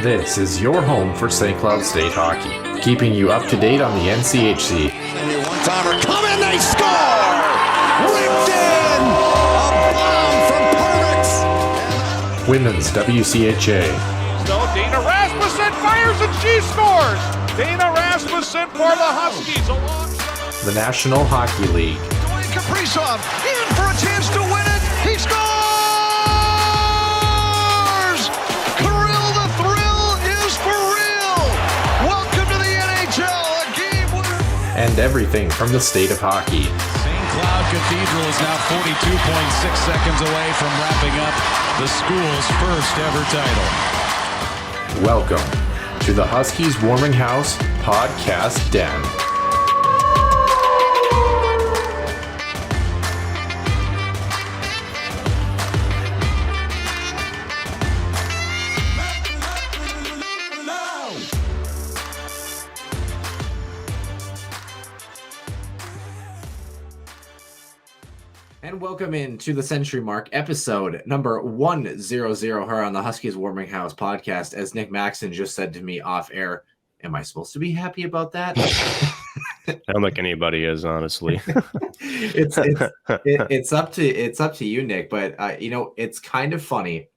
This is your home for St. Cloud State hockey, keeping you up to date on the NCHC. One-timer coming, they score! Ripped in! A bomb from Pervix! Women's WCHA. So Dana Rasmussen fires and she scores! Dana Rasmussen for the Huskies alongside The National Hockey League. Dwayne Kaprizov in for a chance to win it! He scores! Kirill, the thrill is for real! Welcome to the NHL, a game winner! And everything from the state of hockey. St. Cloud Cathedral is now 42.6 seconds away from wrapping up the school's first ever title. Welcome to the Huskies Warming House Podcast Den. And welcome into the Century Mark, episode number 100 here on the Huskies Warming House podcast. As Nick Maxon just said to me off air, am I supposed to be happy about that? I don't think anybody is, honestly. It's up to you, Nick. But it's kind of funny,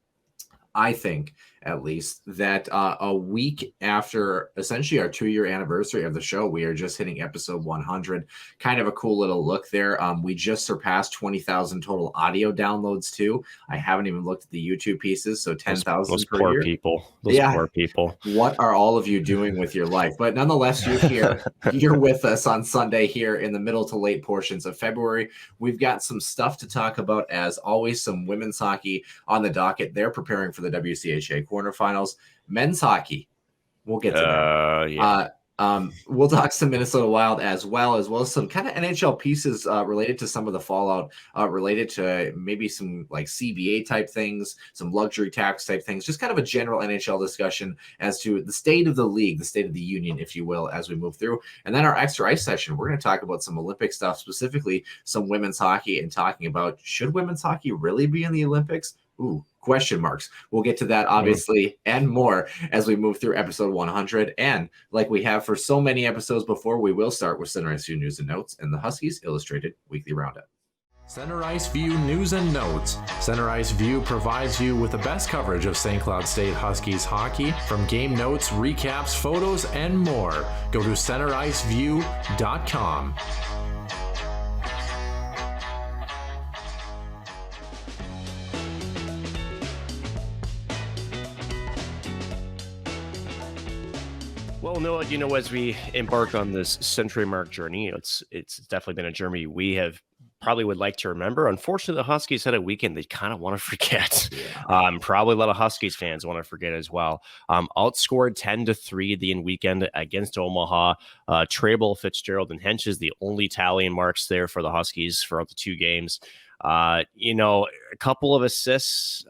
I think, at least, that a week after essentially our 2-year anniversary of the show, we are just hitting episode 100. Kind of a cool little look there. We just surpassed 20,000 total audio downloads too. I haven't even looked at the YouTube pieces, so 10,000 those per poor year. people. Those poor people. What are all of you doing with your life? But nonetheless, you're here. You're with us on Sunday here in the middle to late portions of February. We've got some stuff to talk about, as always. Some women's hockey on the docket. They're preparing for the WCHA quarterfinals. Men's hockey, we'll get to that. Yeah. We'll talk some Minnesota Wild as well as some kind of NHL pieces related to some of the fallout, related to maybe some like CBA type things, some luxury tax type things, just kind of a general NHL discussion as to the state of the league, the state of the union, if you will, as we move through. And then our extra ice session, we're going to talk about some Olympic stuff, specifically some women's hockey, and talking about, should women's hockey really be in the Olympics? Ooh, question marks. We'll get to that, obviously, and more as we move through episode 100. And like we have for so many episodes before, we will start with Center Ice View News and Notes and the Huskies Illustrated Weekly Roundup. Center Ice View News and Notes. Center Ice View provides you with the best coverage of St. Cloud State Huskies hockey, from game notes, recaps, photos, and more. Go to centericeview.com. Well, Noah, as we embark on this Century Mark journey, it's definitely been a journey we have probably would like to remember. Unfortunately, the Huskies had a weekend they kind of want to forget. Yeah. Probably a lot of Huskies fans want to forget as well. Outscored 10-3 the weekend against Omaha. Trable, Fitzgerald, and Hench is the only tallying marks there for the Huskies throughout the 2 games. A couple of assists.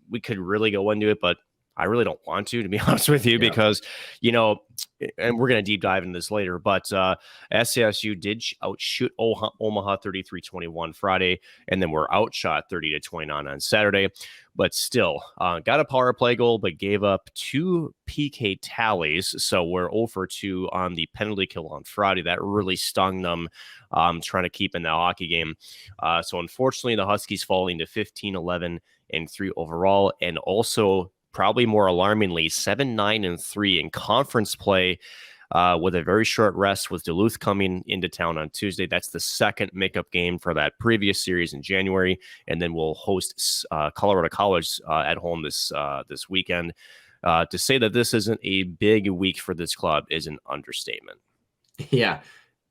We could really go into it, but I really don't want to be honest with you, because, and we're going to deep dive into this later, but SCSU did outshoot Omaha 33-21 Friday, and then we're outshot 30-29 on Saturday. But still, got a power play goal, but gave up 2 PK tallies. So we're 0-for-2 on the penalty kill on Friday. That really stung them, trying to keep in the hockey game. So unfortunately, the Huskies falling to 15-11-3 overall, and also, probably more alarmingly, 7-9-3 in conference play, with a very short rest, with Duluth coming into town on Tuesday. That's the second makeup game for that previous series in January, and then we'll host Colorado College at home this weekend. To say that this isn't a big week for this club is an understatement. Yeah.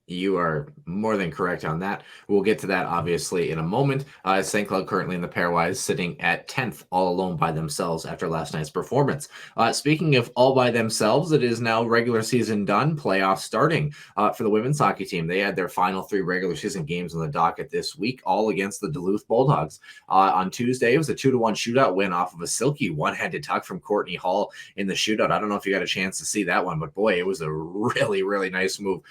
You are more than correct on that. We'll get to that, obviously, in a moment. St. Cloud currently in the pairwise, sitting at 10th, all alone by themselves after last night's performance. Speaking of all by themselves, it is now regular season done, playoffs starting for the women's hockey team. They had their final 3 regular season games on the docket this week, all against the Duluth Bulldogs. On Tuesday, it was a 2-1 shootout win off of a silky one-handed tuck from Courtney Hall in the shootout. I don't know if you got a chance to see that one, but boy, it was a really, really nice move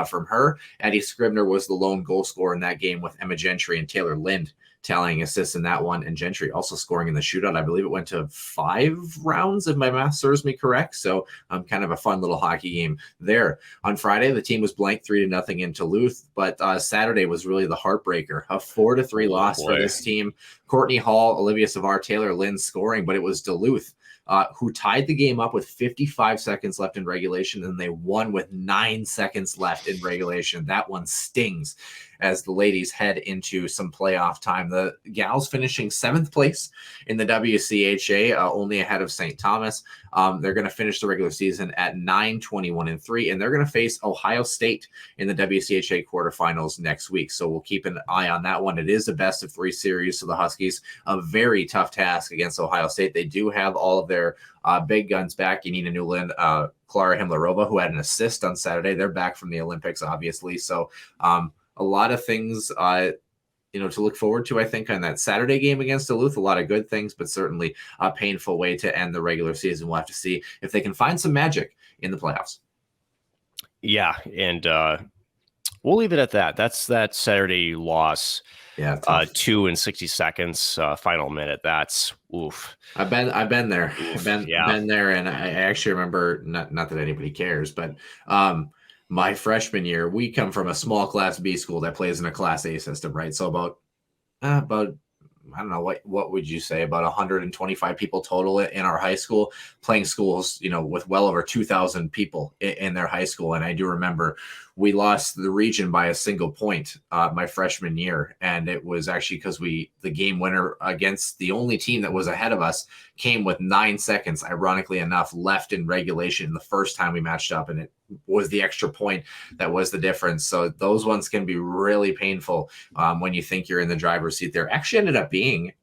from her. Addie Scribner was the lone goal scorer in that game, with Emma Gentry and Taylor Lind tallying assists in that one, and Gentry also scoring in the shootout. I believe it went to 5 rounds, if my math serves me correct. So kind of a fun little hockey game there. On Friday, the team was blank 3-0 in Duluth, but Saturday was really the heartbreaker. A 4-3 loss for this team. Courtney Hall, Olivia Savard, Taylor Lynn scoring, but it was Duluth who tied the game up with 55 seconds left in regulation, and they won with 9 seconds left in regulation. That one stings as the ladies head into some playoff time. The gals finishing 7th place in the WCHA, only ahead of St. Thomas. They're going to finish the regular season at 9-21-3, and they're going to face Ohio State in the WCHA quarterfinals next week. So we'll keep an eye on that one. It is a best of 3 series, so the Huskies, a very tough task against Ohio State. They do have all of their big guns back. Yanina Newland, Clara Himlarova, who had an assist on Saturday. They're back from the Olympics, obviously. So a lot of things to look forward to, I think, on that Saturday game against Duluth. A lot of good things, but certainly a painful way to end the regular season. We'll have to see if they can find some magic in the playoffs. Yeah, and we'll leave it at that. That's that Saturday loss. Yeah, 2 and 60 seconds, final minute. That's oof. I've been there. I've been there, and I actually remember, not that anybody cares, but my freshman year, we come from a small Class B school that plays in a Class A system, right? So about I don't know, what would you say, about 125 people total in our high school, playing schools, with well over 2,000 people in their high school. And I do remember we lost the region by a single point my freshman year. And it was actually because the game winner against the only team that was ahead of us came with 9 seconds, ironically enough, left in regulation the first time we matched up. And it was the extra point that was the difference. So those ones can be really painful when you think you're in the driver's seat there. Actually ended up being,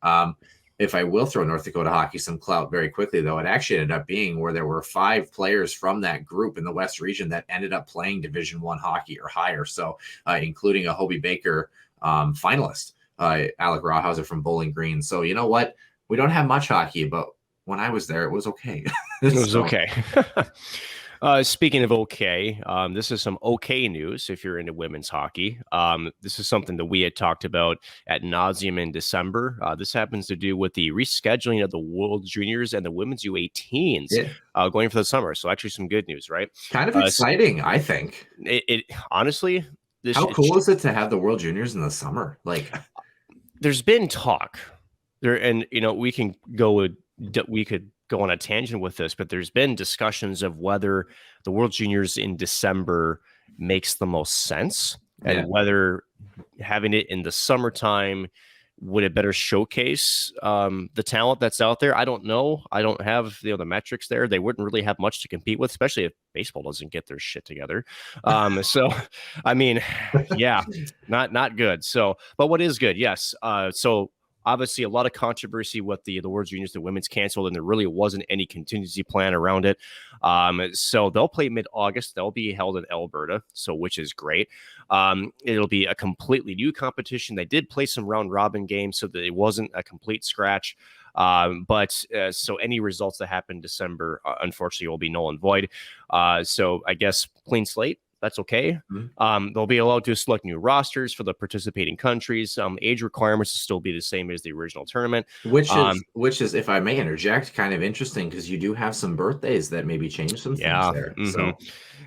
if I will throw North Dakota hockey some clout very quickly, though, it actually ended up being where there were 5 players from that group in the West region that ended up playing Division I hockey or higher. So including a Hobie Baker finalist, Alec Rawhauser from Bowling Green. So you know what? We don't have much hockey, but when I was there, it was okay. It was okay. Speaking of okay, this is some okay news if you're into women's hockey. This is something that we had talked about ad nauseum in December. This happens to do with the rescheduling of the World Juniors and the Women's U18s going for the summer. So actually some good news, right? Kind of exciting, I think. It honestly... How cool is it to have the World Juniors in the summer? Like, there's been talk there, and we could go on a tangent with this, but there's been discussions of whether the World Juniors in December makes the most sense and whether having it in the summertime would it better showcase the talent that's out there. I don't know. I don't have the metrics there. They wouldn't really have much to compete with, especially if baseball doesn't get their shit together. So, I mean, yeah, not good. So, but what is good? Yes. So obviously a lot of controversy with the World Juniors, the women's canceled, and there really wasn't any contingency plan around it. So they'll play mid-August. They'll be held in Alberta, which is great. It'll be a completely new competition. They did play some round robin games, so that it wasn't a complete scratch. So any results that happen in December, unfortunately, will be null and void. So I guess clean slate. That's okay. Mm-hmm. They'll be allowed to select new rosters for the participating countries. Age requirements will still be the same as the original tournament. Which is, if I may interject, kind of interesting because you do have some birthdays that maybe change some things there. Mm-hmm. So,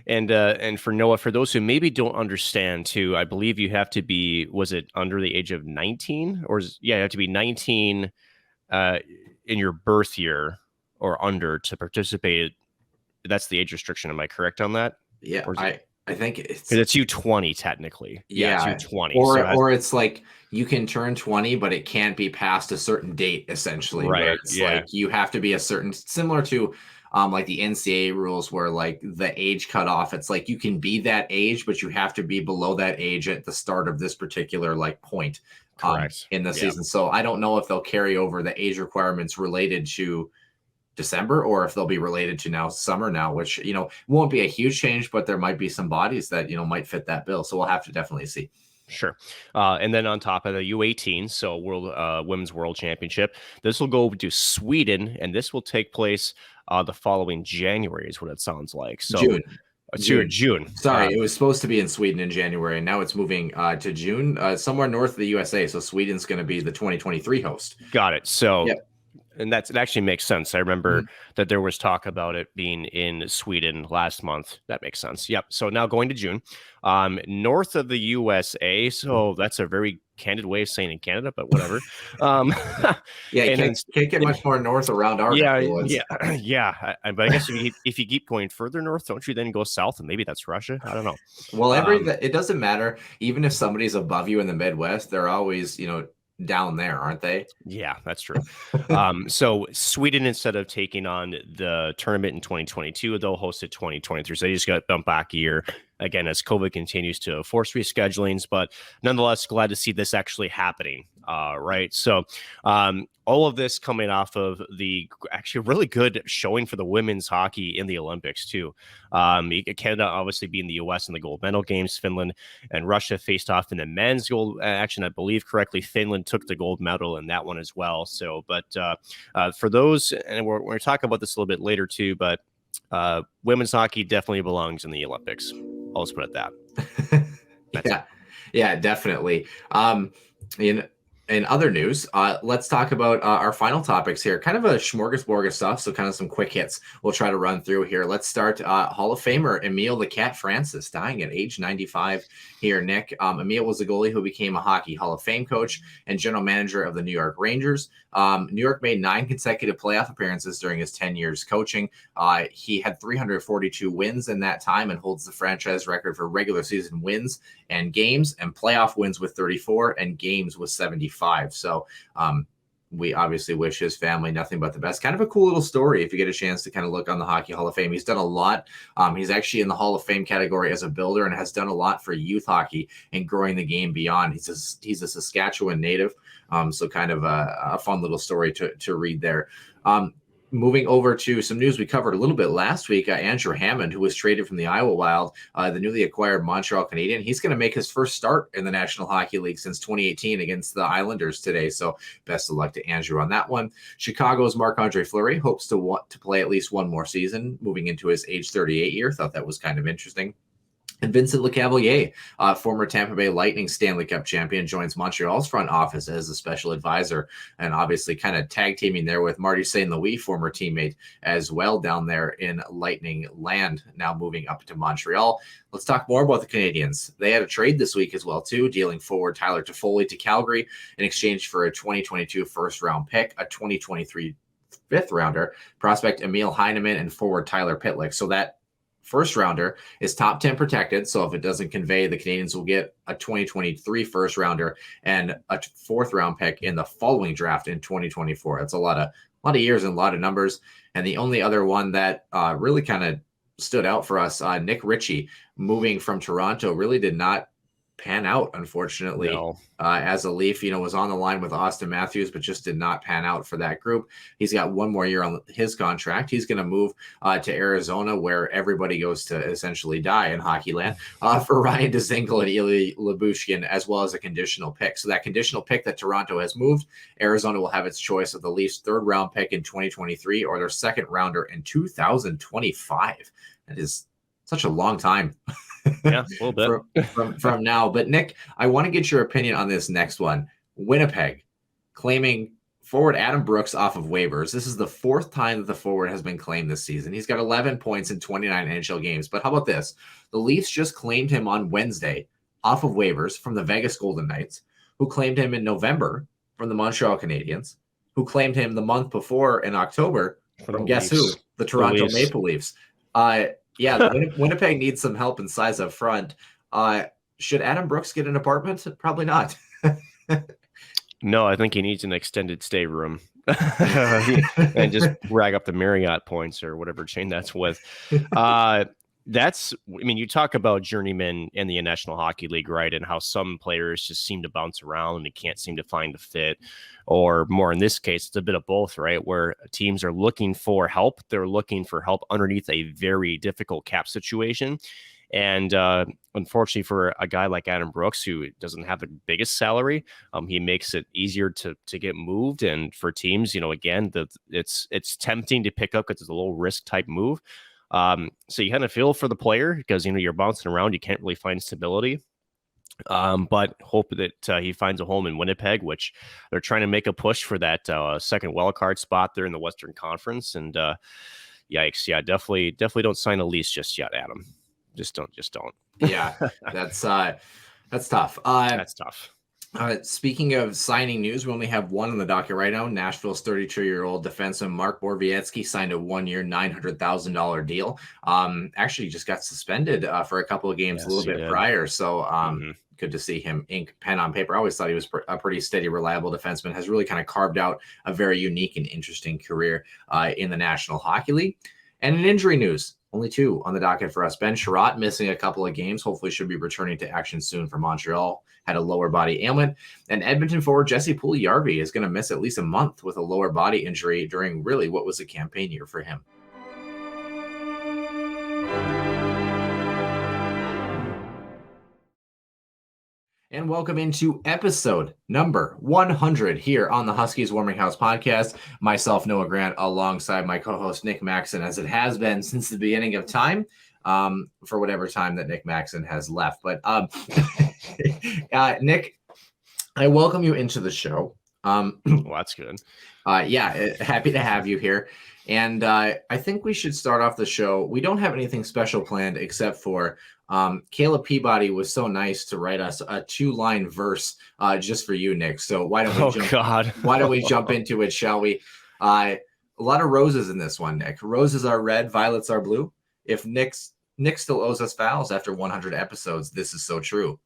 and for Noah, for those who maybe don't understand too, I believe you have to be, was it under the age of 19 you have to be 19 in your birth year or under to participate. That's the age restriction. Am I correct on that? Yeah, I think it's U20 technically. Yeah, it's U20. Or it's like you can turn 20, but it can't be past a certain date, essentially. Right. It's like you have to be a certain, similar to like the NCAA rules where like the age cutoff, it's like you can be that age, but you have to be below that age at the start of this particular like point in the season. So I don't know if they'll carry over the age requirements related to December or if they'll be related to summer now, which, won't be a huge change, but there might be some bodies that, might fit that bill. So we'll have to definitely see. Sure. And then on top of the U18, so Women's World Championship, this will go to Sweden, and this will take place the following January is what it sounds like. So June. Sorry, it was supposed to be in Sweden in January, and now it's moving to June, somewhere north of the USA. So Sweden's going to be the 2023 host. Got it. So, Yep. and it actually makes sense. I remember that there was talk about it being in Sweden last month. That makes sense. Yep. So now going to June, north of the USA. So that's a very candid way of saying in Canada, but whatever. Yeah, you can't get much more north around our neck of the woods. Yeah. But I guess if you keep going further north, don't you then go south and maybe that's Russia? I don't know. Well, it doesn't matter. Even if somebody's above you in the Midwest, they're always, down there, aren't they? Yeah, that's true. So Sweden, instead of taking on the tournament in 2022, they'll host it 2023. So they just got bumped back a year again as COVID continues to force reschedulings. But nonetheless, glad to see this actually happening. Right. So all of this coming off of the actually really good showing for the women's hockey in the Olympics, too. Canada obviously being the U.S. in the gold medal games. Finland and Russia faced off in the men's gold action. I believe correctly, Finland took the gold medal in that one as well. So but for those, and we're going to talk about this a little bit later, too, but women's hockey definitely belongs in the Olympics. I'll just put it at that. Yeah, definitely. In other news, let's talk about our final topics here. Kind of a smorgasbord of stuff, so kind of some quick hits we'll try to run through here. Let's start Hall of Famer Emile the Cat Francis, dying at age 95 here, Nick. Emile was a goalie who became a Hockey Hall of Fame coach and general manager of the New York Rangers. New York made 9 consecutive playoff appearances during his 10 years coaching. He had 342 wins in that time and holds the franchise record for regular season wins and games, and playoff wins with 34 and games with 75. So we obviously wish his family nothing but the best. Kind of a cool little story if you get a chance to kind of look on the Hockey Hall of Fame. He's done a lot. He's actually in the Hall of Fame category as a builder and has done a lot for youth hockey and growing the game beyond. He's a Saskatchewan native, so kind of a fun little story to read there. Moving over to some news we covered a little bit last week, Andrew Hammond, who was traded from the Iowa Wild, the newly acquired Montreal Canadian. He's going to make his first start in the National Hockey League since 2018 against the Islanders today. So best of luck to Andrew on that one. Chicago's Marc-Andre Fleury hopes to play at least one more season, moving into his age 38 year. Thought that was kind of interesting. And Vincent Lecavalier, former Tampa Bay Lightning Stanley Cup champion, joins Montreal's front office as a special advisor, and obviously kind of tag teaming there with Marty St. Louis, former teammate as well down there in Lightning land, now moving up to Montreal. Let's talk more about the Canadiens. They had a trade this week as well, too, dealing forward Tyler Toffoli to Calgary in exchange for a 2022 first-round pick, a 2023 fifth-rounder, prospect Emil Heineman, and forward Tyler Pitlick. So that first rounder is top 10 protected. So if it doesn't convey, the Canadiens will get a 2023 first rounder and a fourth round pick in the following draft in 2024. That's a lot of years and a lot of numbers. And the only other one that really kind of stood out for us, Nick Richie, moving from Toronto, really did not pan out, unfortunately. No. As a Leaf, was on the line with Austin Matthews, but just did not pan out for that group. He's got one more year on his contract. He's going to move to Arizona, where everybody goes to essentially die in hockey land, for Ryan Dzingel and Ilya Lyubushkin, as well as a conditional pick. So that conditional pick that Toronto has moved, Arizona will have its choice of the Leafs' third round pick in 2023 or their second rounder in 2025. That is such a long time. Yeah, a little bit from now. But Nick, I want to get your opinion on this next one. Winnipeg claiming forward Adam Brooks off of waivers. This is the fourth time that the forward has been claimed this season. He's got 11 points in 29 NHL games. But how about this? The Leafs just claimed him on Wednesday off of waivers from the Vegas Golden Knights, who claimed him in November from the Montreal Canadiens, who claimed him the month before in October from guess who? The Toronto Maple Leafs. Yeah, Winnipeg needs some help and size up front. Should Adam Brooks get an apartment? Probably not. No, I think he needs an extended stay room and just rag up the Marriott points or whatever chain that's with. You talk about journeymen in the National Hockey League, right? And how some players just seem to bounce around and they can't seem to find a fit, or more in this case, it's a bit of both, right? Where teams are looking for help. They're looking for help underneath a very difficult cap situation. And unfortunately for a guy like Adam Brooks, who doesn't have the biggest salary, he makes it easier to get moved. And for teams, again, it's tempting to pick up because it's a low risk type move. So you kind of feel for the player because, you're bouncing around. You can't really find stability. But hope that he finds a home in Winnipeg, which they're trying to make a push for that second wildcard spot there in the Western Conference. And yikes, yeah, definitely don't sign a lease just yet, Adam. Just don't. Yeah, that's tough. That's tough. Speaking of signing news, we only have one on the docket right now. Nashville's 32-year-old defenseman Mark Borowiecki signed a 1-year, $900,000 deal. Actually just got suspended for a couple of games a little bit prior. So good to see him ink pen on paper. I always thought he was a pretty steady, reliable defenseman, has really kind of carved out a very unique and interesting career in the National Hockey League. And in injury news, only two on the docket for us. Ben Sherratt missing a couple of games. Hopefully should be returning to action soon for Montreal. Had a lower body ailment. And Edmonton forward Jesse Puljujarvi is going to miss at least a month with a lower body injury during really what was a campaign year for him. And welcome into episode number 100 here on the Huskies Warming House podcast. Myself, Noah Grant, alongside my co-host Nick Maxon, as it has been since the beginning of time, for whatever time that Nick Maxon has left. But Nick, I welcome you into the show. Well, that's good. Happy to have you here. And I think we should start off the show. We don't have anything special planned except for Caleb Peabody was so nice to write us a 2-line verse just for you, Nick. So why don't we jump into it, shall we? A lot of roses in this one, Nick. Roses are red, violets are blue. If Nick still owes us fouls after 100 episodes, this is so true.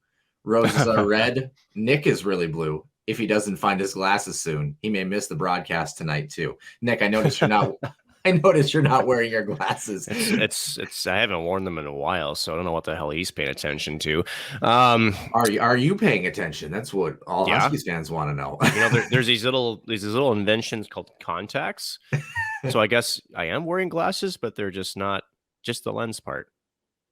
Roses are red. Nick is really blue. If he doesn't find his glasses soon, he may miss the broadcast tonight too. Nick, I noticed you're not. I noticed you're not wearing your glasses. It's. I haven't worn them in a while, so I don't know what the hell he's paying attention to. Are you paying attention? That's what all Huskies fans want to know. There's these little inventions called contacts. So I guess I am wearing glasses, but they're just not the lens part,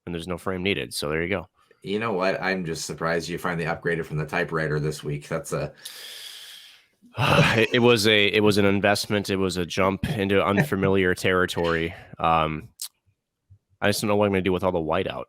and there's no frame needed. So there you go. You know what? I'm just surprised you finally upgraded from the typewriter this week. That's a. It was an investment. It was a jump into unfamiliar territory. I just don't know what I'm going to do with all the whiteout.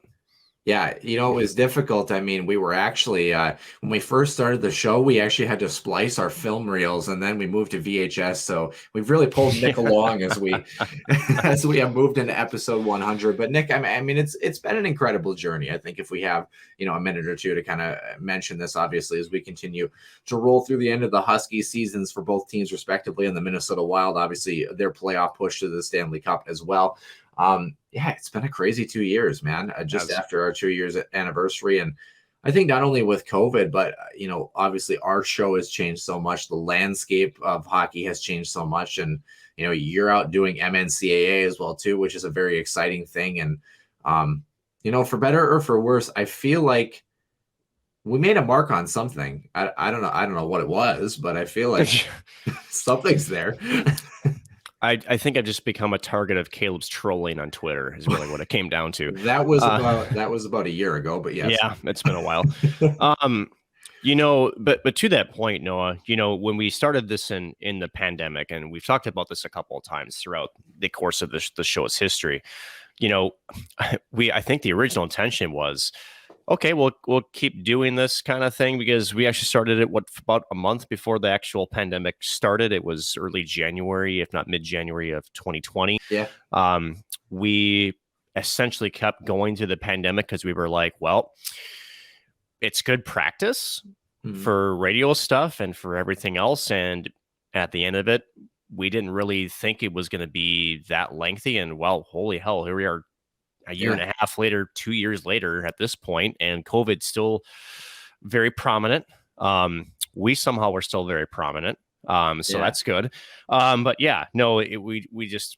Yeah, it was difficult. I mean, we were actually, when we first started the show, we actually had to splice our film reels, and then we moved to VHS. So we've really pulled Nick along as we have moved into episode 100. But Nick, I mean, it's been an incredible journey. I think if we have, a minute or two to kind of mention this, obviously, as we continue to roll through the end of the Husky seasons for both teams respectively, and the Minnesota Wild, obviously, their playoff push to the Stanley Cup as well. It's been a crazy 2 years, man, just after our 2 years anniversary. And I think not only with COVID, but, obviously our show has changed so much. The landscape of hockey has changed so much. And, you're out doing MNCAA as well, too, which is a very exciting thing. And, for better or for worse, I feel like we made a mark on something. I don't know what it was, but I feel like something's there. I think I've just become a target of Caleb's trolling on Twitter is really what it came down to. That was about a year ago, but yes. Yeah, it's been a while. But to that point, Noah, when we started this in the pandemic, and we've talked about this a couple of times throughout the course of the show's history, I think the original intention was, okay, we'll keep doing this kind of thing because we actually started it about a month before the actual pandemic started. It was early January, if not mid-January of 2020. Yeah. We essentially kept going through the pandemic because we were like, well, it's good practice for radio stuff and for everything else. And at the end of it, we didn't really think it was going to be that lengthy. And well, holy hell, here we are. A year and a half later, 2 years later at this point, and COVID's still very prominent. We somehow were still very prominent. That's good. But yeah, no, it's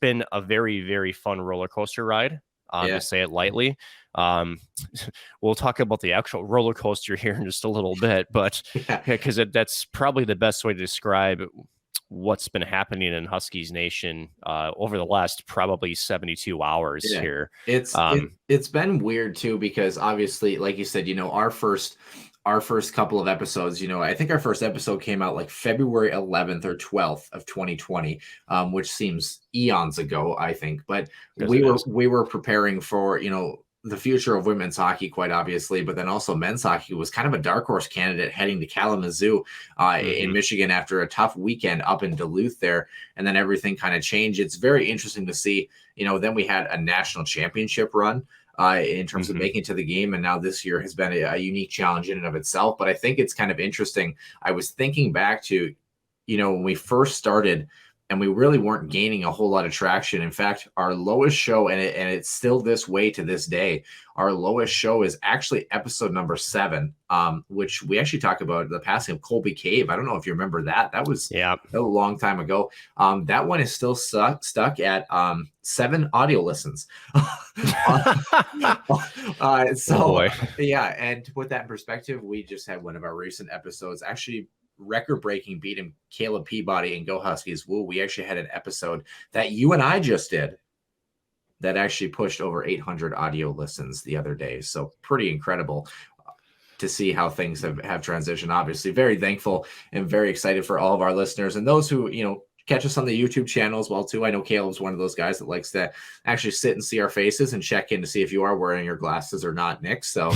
been a very, very fun roller coaster ride. To say it lightly. We'll talk about the actual roller coaster here in just a little bit, but because that's probably the best way to describe what's been happening in Huskies Nation over the last probably 72 hours here. It's been weird too, because obviously, like you said, our first our first couple of episodes, I think our first episode came out like February 11th or 12th of 2020, which seems eons ago, I think. But Yes, we were preparing for, the future of women's hockey, quite obviously, but then also men's hockey was kind of a dark horse candidate heading to Kalamazoo in Michigan after a tough weekend up in Duluth there. And then everything kind of changed. It's very interesting to see, then we had a national championship run in terms of making it to the game. And now this year has been a unique challenge in and of itself. But I think it's kind of interesting. I was thinking back to, when we first started, and we really weren't gaining a whole lot of traction. In fact, our lowest show, and it's still this way to this day, our lowest show is actually episode number 7, which we actually talk about the passing of Colby Cave. I don't know if you remember that. That was a long time ago. That one is still stuck at 7 audio listens. Yeah. And to put that in perspective, we just had one of our recent episodes actually record-breaking beating Caleb Peabody and Go Huskies. Woo, we actually had an episode that you and I just did that actually pushed over 800 audio listens the other day. So pretty incredible to see how things have transitioned. Obviously, very thankful and very excited for all of our listeners and those who, catch us on the YouTube channel as well too. I know Caleb's one of those guys that likes to actually sit and see our faces and check in to see if you are wearing your glasses or not, Nick. So,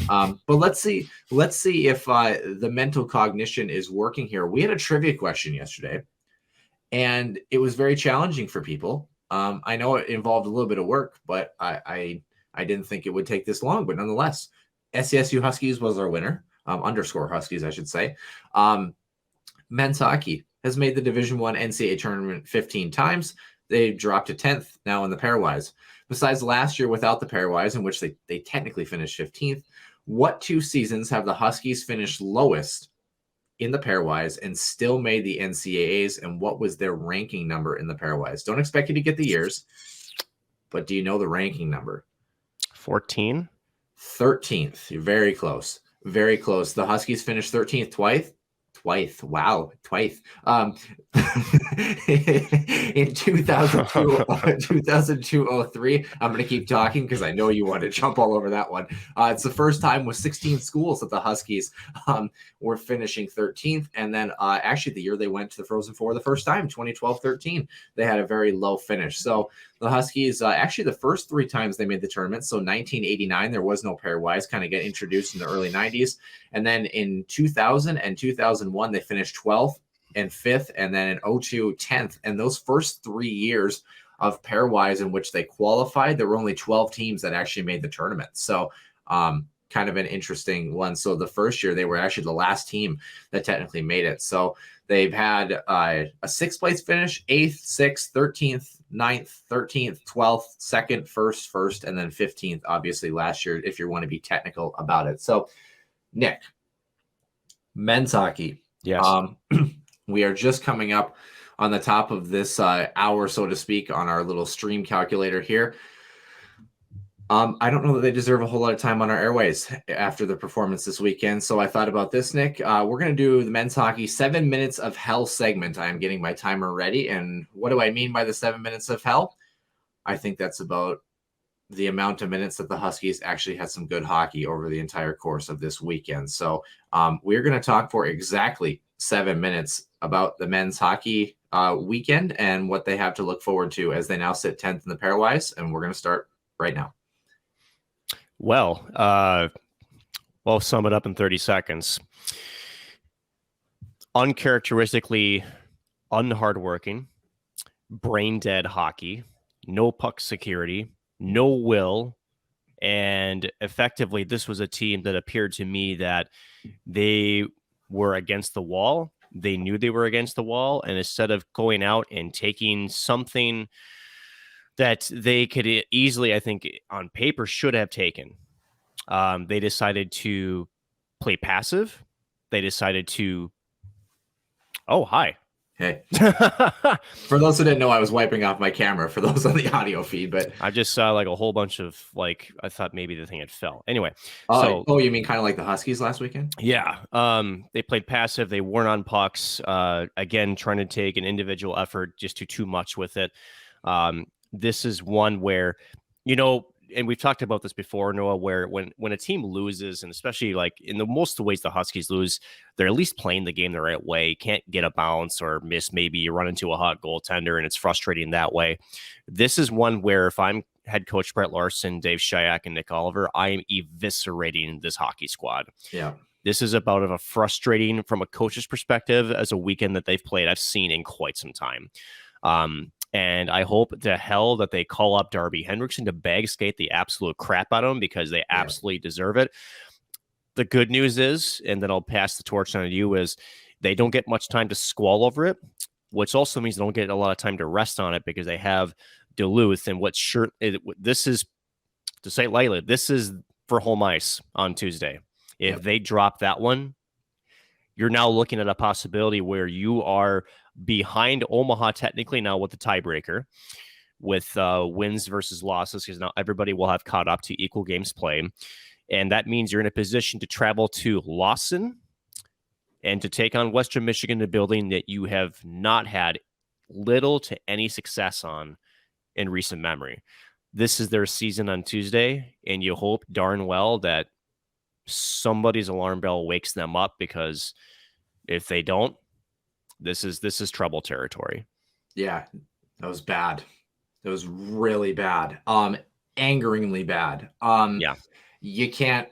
but let's see if the mental cognition is working here. We had a trivia question yesterday, and it was very challenging for people. I know it involved a little bit of work, but I didn't think it would take this long. But nonetheless, SCSU Huskies was our winner. _ Huskies, I should say. Men's hockey has made the Division I NCAA tournament 15 times. They dropped to 10th now in the pairwise. Besides last year without the pairwise, in which they technically finished 15th, what 2 seasons have the Huskies finished lowest in the pairwise and still made the NCAAs, and what was their ranking number in the pairwise? Don't expect you to get the years, but do you know the ranking number? 14? 13th. You're very close. Very close. The Huskies finished 13th twice. Wow, twice. In 2002-03, I'm going to keep talking because I know you want to jump all over that one. It's the first time with 16 schools that the Huskies were finishing 13th. And then actually the year they went to the Frozen Four the first time, 2012-13, they had a very low finish. So the Huskies, actually the first 3 times they made the tournament, so 1989, there was no pairwise, kind of get introduced in the early 90s. And then in 2000 and 2001, they finished 12th and 5th, and then in 2002, 10th. And those first 3 years of pairwise in which they qualified, there were only 12 teams that actually made the tournament. So kind of an interesting one. So the first year, they were actually the last team that technically made it. So they've had a 6th place finish, 8th, 6th, 13th, 9th, 13th, 12th, 2nd, 1st, and then 15th, obviously last year, if you want to be technical about it. So Nick, men's hockey. Yes. We are just coming up on the top of this hour, so to speak, on our little stream calculator here. I don't know that they deserve a whole lot of time on our airways after the performance this weekend. So I thought about this, Nick. We're going to do the men's hockey 7 minutes of hell segment. I'm getting my timer ready. And what do I mean by the 7 minutes of hell? I think that's about the amount of minutes that the Huskies actually had some good hockey over the entire course of this weekend. So we're going to talk for exactly 7 minutes about the men's hockey weekend and what they have to look forward to as they now sit 10th in the pairwise. And we're going to start right now. Well, I'll sum it up in 30 seconds. Uncharacteristically unhardworking, brain dead hockey, no puck security, no will, and effectively this was a team that appeared to me that they were against the wall. They knew they were against the wall, and instead of going out and taking something that they could easily, I think, on paper should have taken, they decided to play passive. They decided to, oh, hi. Hey, for those who didn't know, I was wiping off my camera for those on the audio feed, but I just saw like a whole bunch of I thought maybe the thing had fell. Anyway, you mean kind of like the Huskies last weekend? Yeah. They played passive. They weren't on pucks. Again, trying to take an individual effort, just too much with it. This is one where, and we've talked about this before, Noah, where when a team loses, and especially like in the most of the ways the Huskies lose, they're at least playing the game the right way. Can't get a bounce or miss. Maybe you run into a hot goaltender, and it's frustrating that way. This is one where if I'm head coach Brett Larson, Dave Shayak, and Nick Oliver, I am eviscerating this hockey squad. Yeah. This is about a frustrating from a coach's perspective as a weekend that they've played I've seen in quite some time. And I hope to hell that they call up Darby Hendrickson to bag skate the absolute crap out of them because they absolutely deserve it. The good news is, and then I'll pass the torch on to you, is they don't get much time to squall over it, which also means they don't get a lot of time to rest on it because they have Duluth. And this is, to say it lightly, this is for home ice on Tuesday. If they drop that one, you're now looking at a possibility where you are behind Omaha technically now with the tiebreaker with wins versus losses, because now everybody will have caught up to equal games played. And that means you're in a position to travel to Lawson and to take on Western Michigan, a building that you have not had little to any success on in recent memory. This is their season on Tuesday, and you hope darn well that somebody's alarm bell wakes them up, because if they don't, this is trouble territory. Yeah, that was bad. It was really bad. Angeringly bad. You can't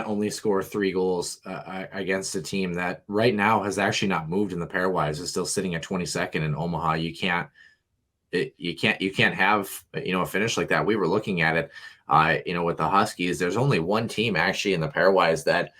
only score 3 goals against a team that right now has actually not moved in the pairwise. Is still sitting at 22nd in Omaha. You can't have a finish like that. We were looking at it. With the Huskies, there's only one team actually in the pairwise that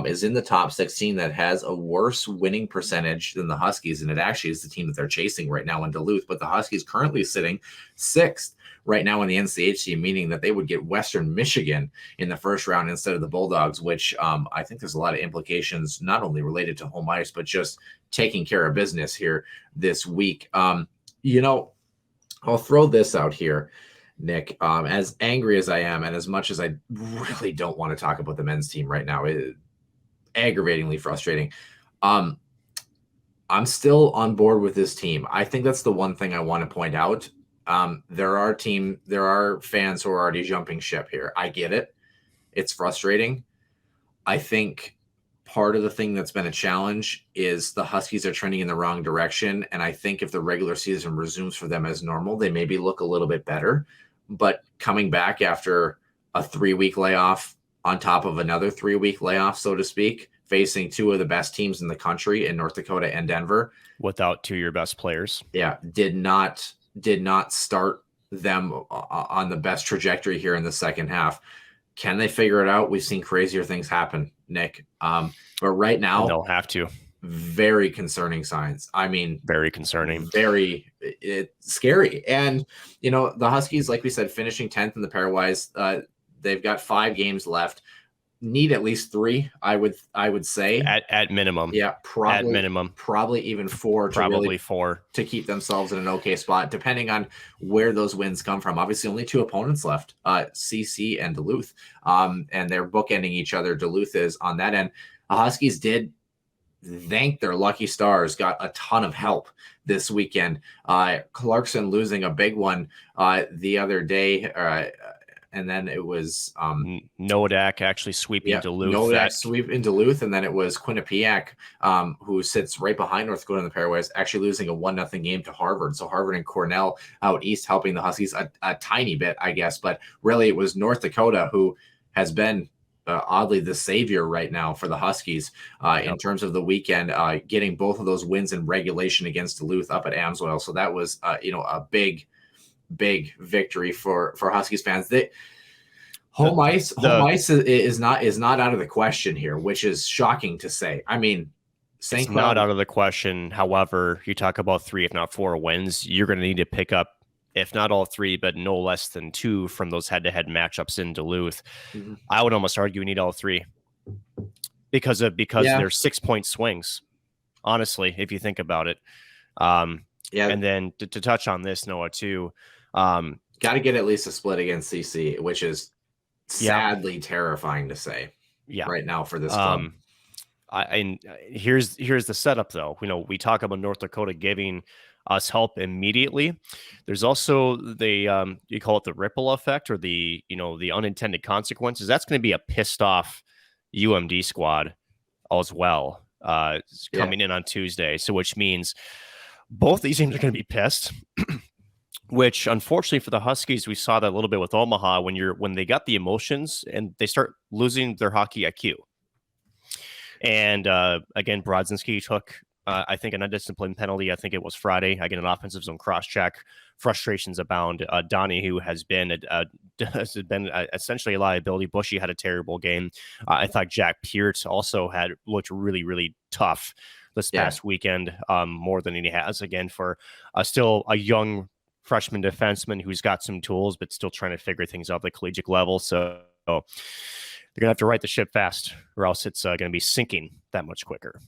is in the top 16 that has a worse winning percentage than the Huskies, and it actually is the team that they're chasing right now in Duluth. But the Huskies currently sitting 6th right now in the NCHC, meaning that they would get Western Michigan in the first round instead of the Bulldogs, which I think there's a lot of implications not only related to home ice, but just taking care of business here this week. I'll throw this out here, Nick. As angry as I am, and as much as I really don't want to talk about the men's team right now, it aggravatingly frustrating. I'm still on board with this team. I think that's the one thing I want to point out. There are fans who are already jumping ship here. I get it. It's frustrating. I think part of the thing that's been a challenge is the Huskies are trending in the wrong direction. And I think if the regular season resumes for them as normal, they maybe look a little bit better. But coming back after a 3-week layoff on top of another 3-week layoff, so to speak, facing 2 of the best teams in the country in North Dakota and Denver. Without 2 of your best players. Yeah, did not start them on the best trajectory here in the second half. Can they figure it out? We've seen crazier things happen, Nick. But right now, and they'll have to. Very concerning signs. I mean, very concerning, very scary. And the Huskies, like we said, finishing 10th in the pairwise. They've got 5 games left. Need at least 3, I would say, at minimum. Yeah, probably at minimum, probably even 4. Probably 4 to keep themselves in an okay spot, depending on where those wins come from. Obviously, only 2 opponents left, CC and Duluth, and they're bookending each other. Duluth is on that end. The Huskies did thank their lucky stars, got a ton of help this weekend. Clarkson losing a big one the other day. And then it was Nodak actually sweeping Duluth. Nodak sweep in Duluth, and then it was Quinnipiac, who sits right behind North Dakota in the pairwise, actually losing a 1-0 game to Harvard. So Harvard and Cornell out east helping the Huskies a tiny bit, I guess. But really, it was North Dakota who has been oddly the savior right now for the Huskies in terms of the weekend, getting both of those wins in regulation against Duluth up at Amsoil. So that was a big victory for Huskies fans. Home ice is not out of the question here, which is shocking to say. I mean, it's not out of the question. However, you talk about 3, if not 4 wins, you're going to need to pick up, if not all 3, but no less than 2 from those head-to-head matchups in Duluth. Mm-hmm. I would almost argue we need all 3 because they're 6-point swings. Honestly, if you think about it. And then to touch on this, Noah, too. Got to get at least a split against CC, which is sadly terrifying to say right now for this club. And here's the setup, though. We talk about North Dakota giving us help immediately. There's also the you call it the ripple effect, or the unintended consequences. That's going to be a pissed off UMD squad as well, coming in on Tuesday. So which means both these teams are going to be pissed. Which unfortunately for the Huskies, we saw that a little bit with Omaha when they got the emotions and they start losing their hockey IQ. And again, Brodzinski took, I think, an undisciplined penalty. I think it was Friday. Again, an offensive zone cross check. Frustrations abound. Donahue has been essentially a liability. Bushy had a terrible game. I thought Jack Peart also looked really, really tough this past weekend, more than he has, again, for still a young freshman defenseman who's got some tools, but still trying to figure things out at the collegiate level. So they're going to have to right the ship fast, or else it's going to be sinking that much quicker.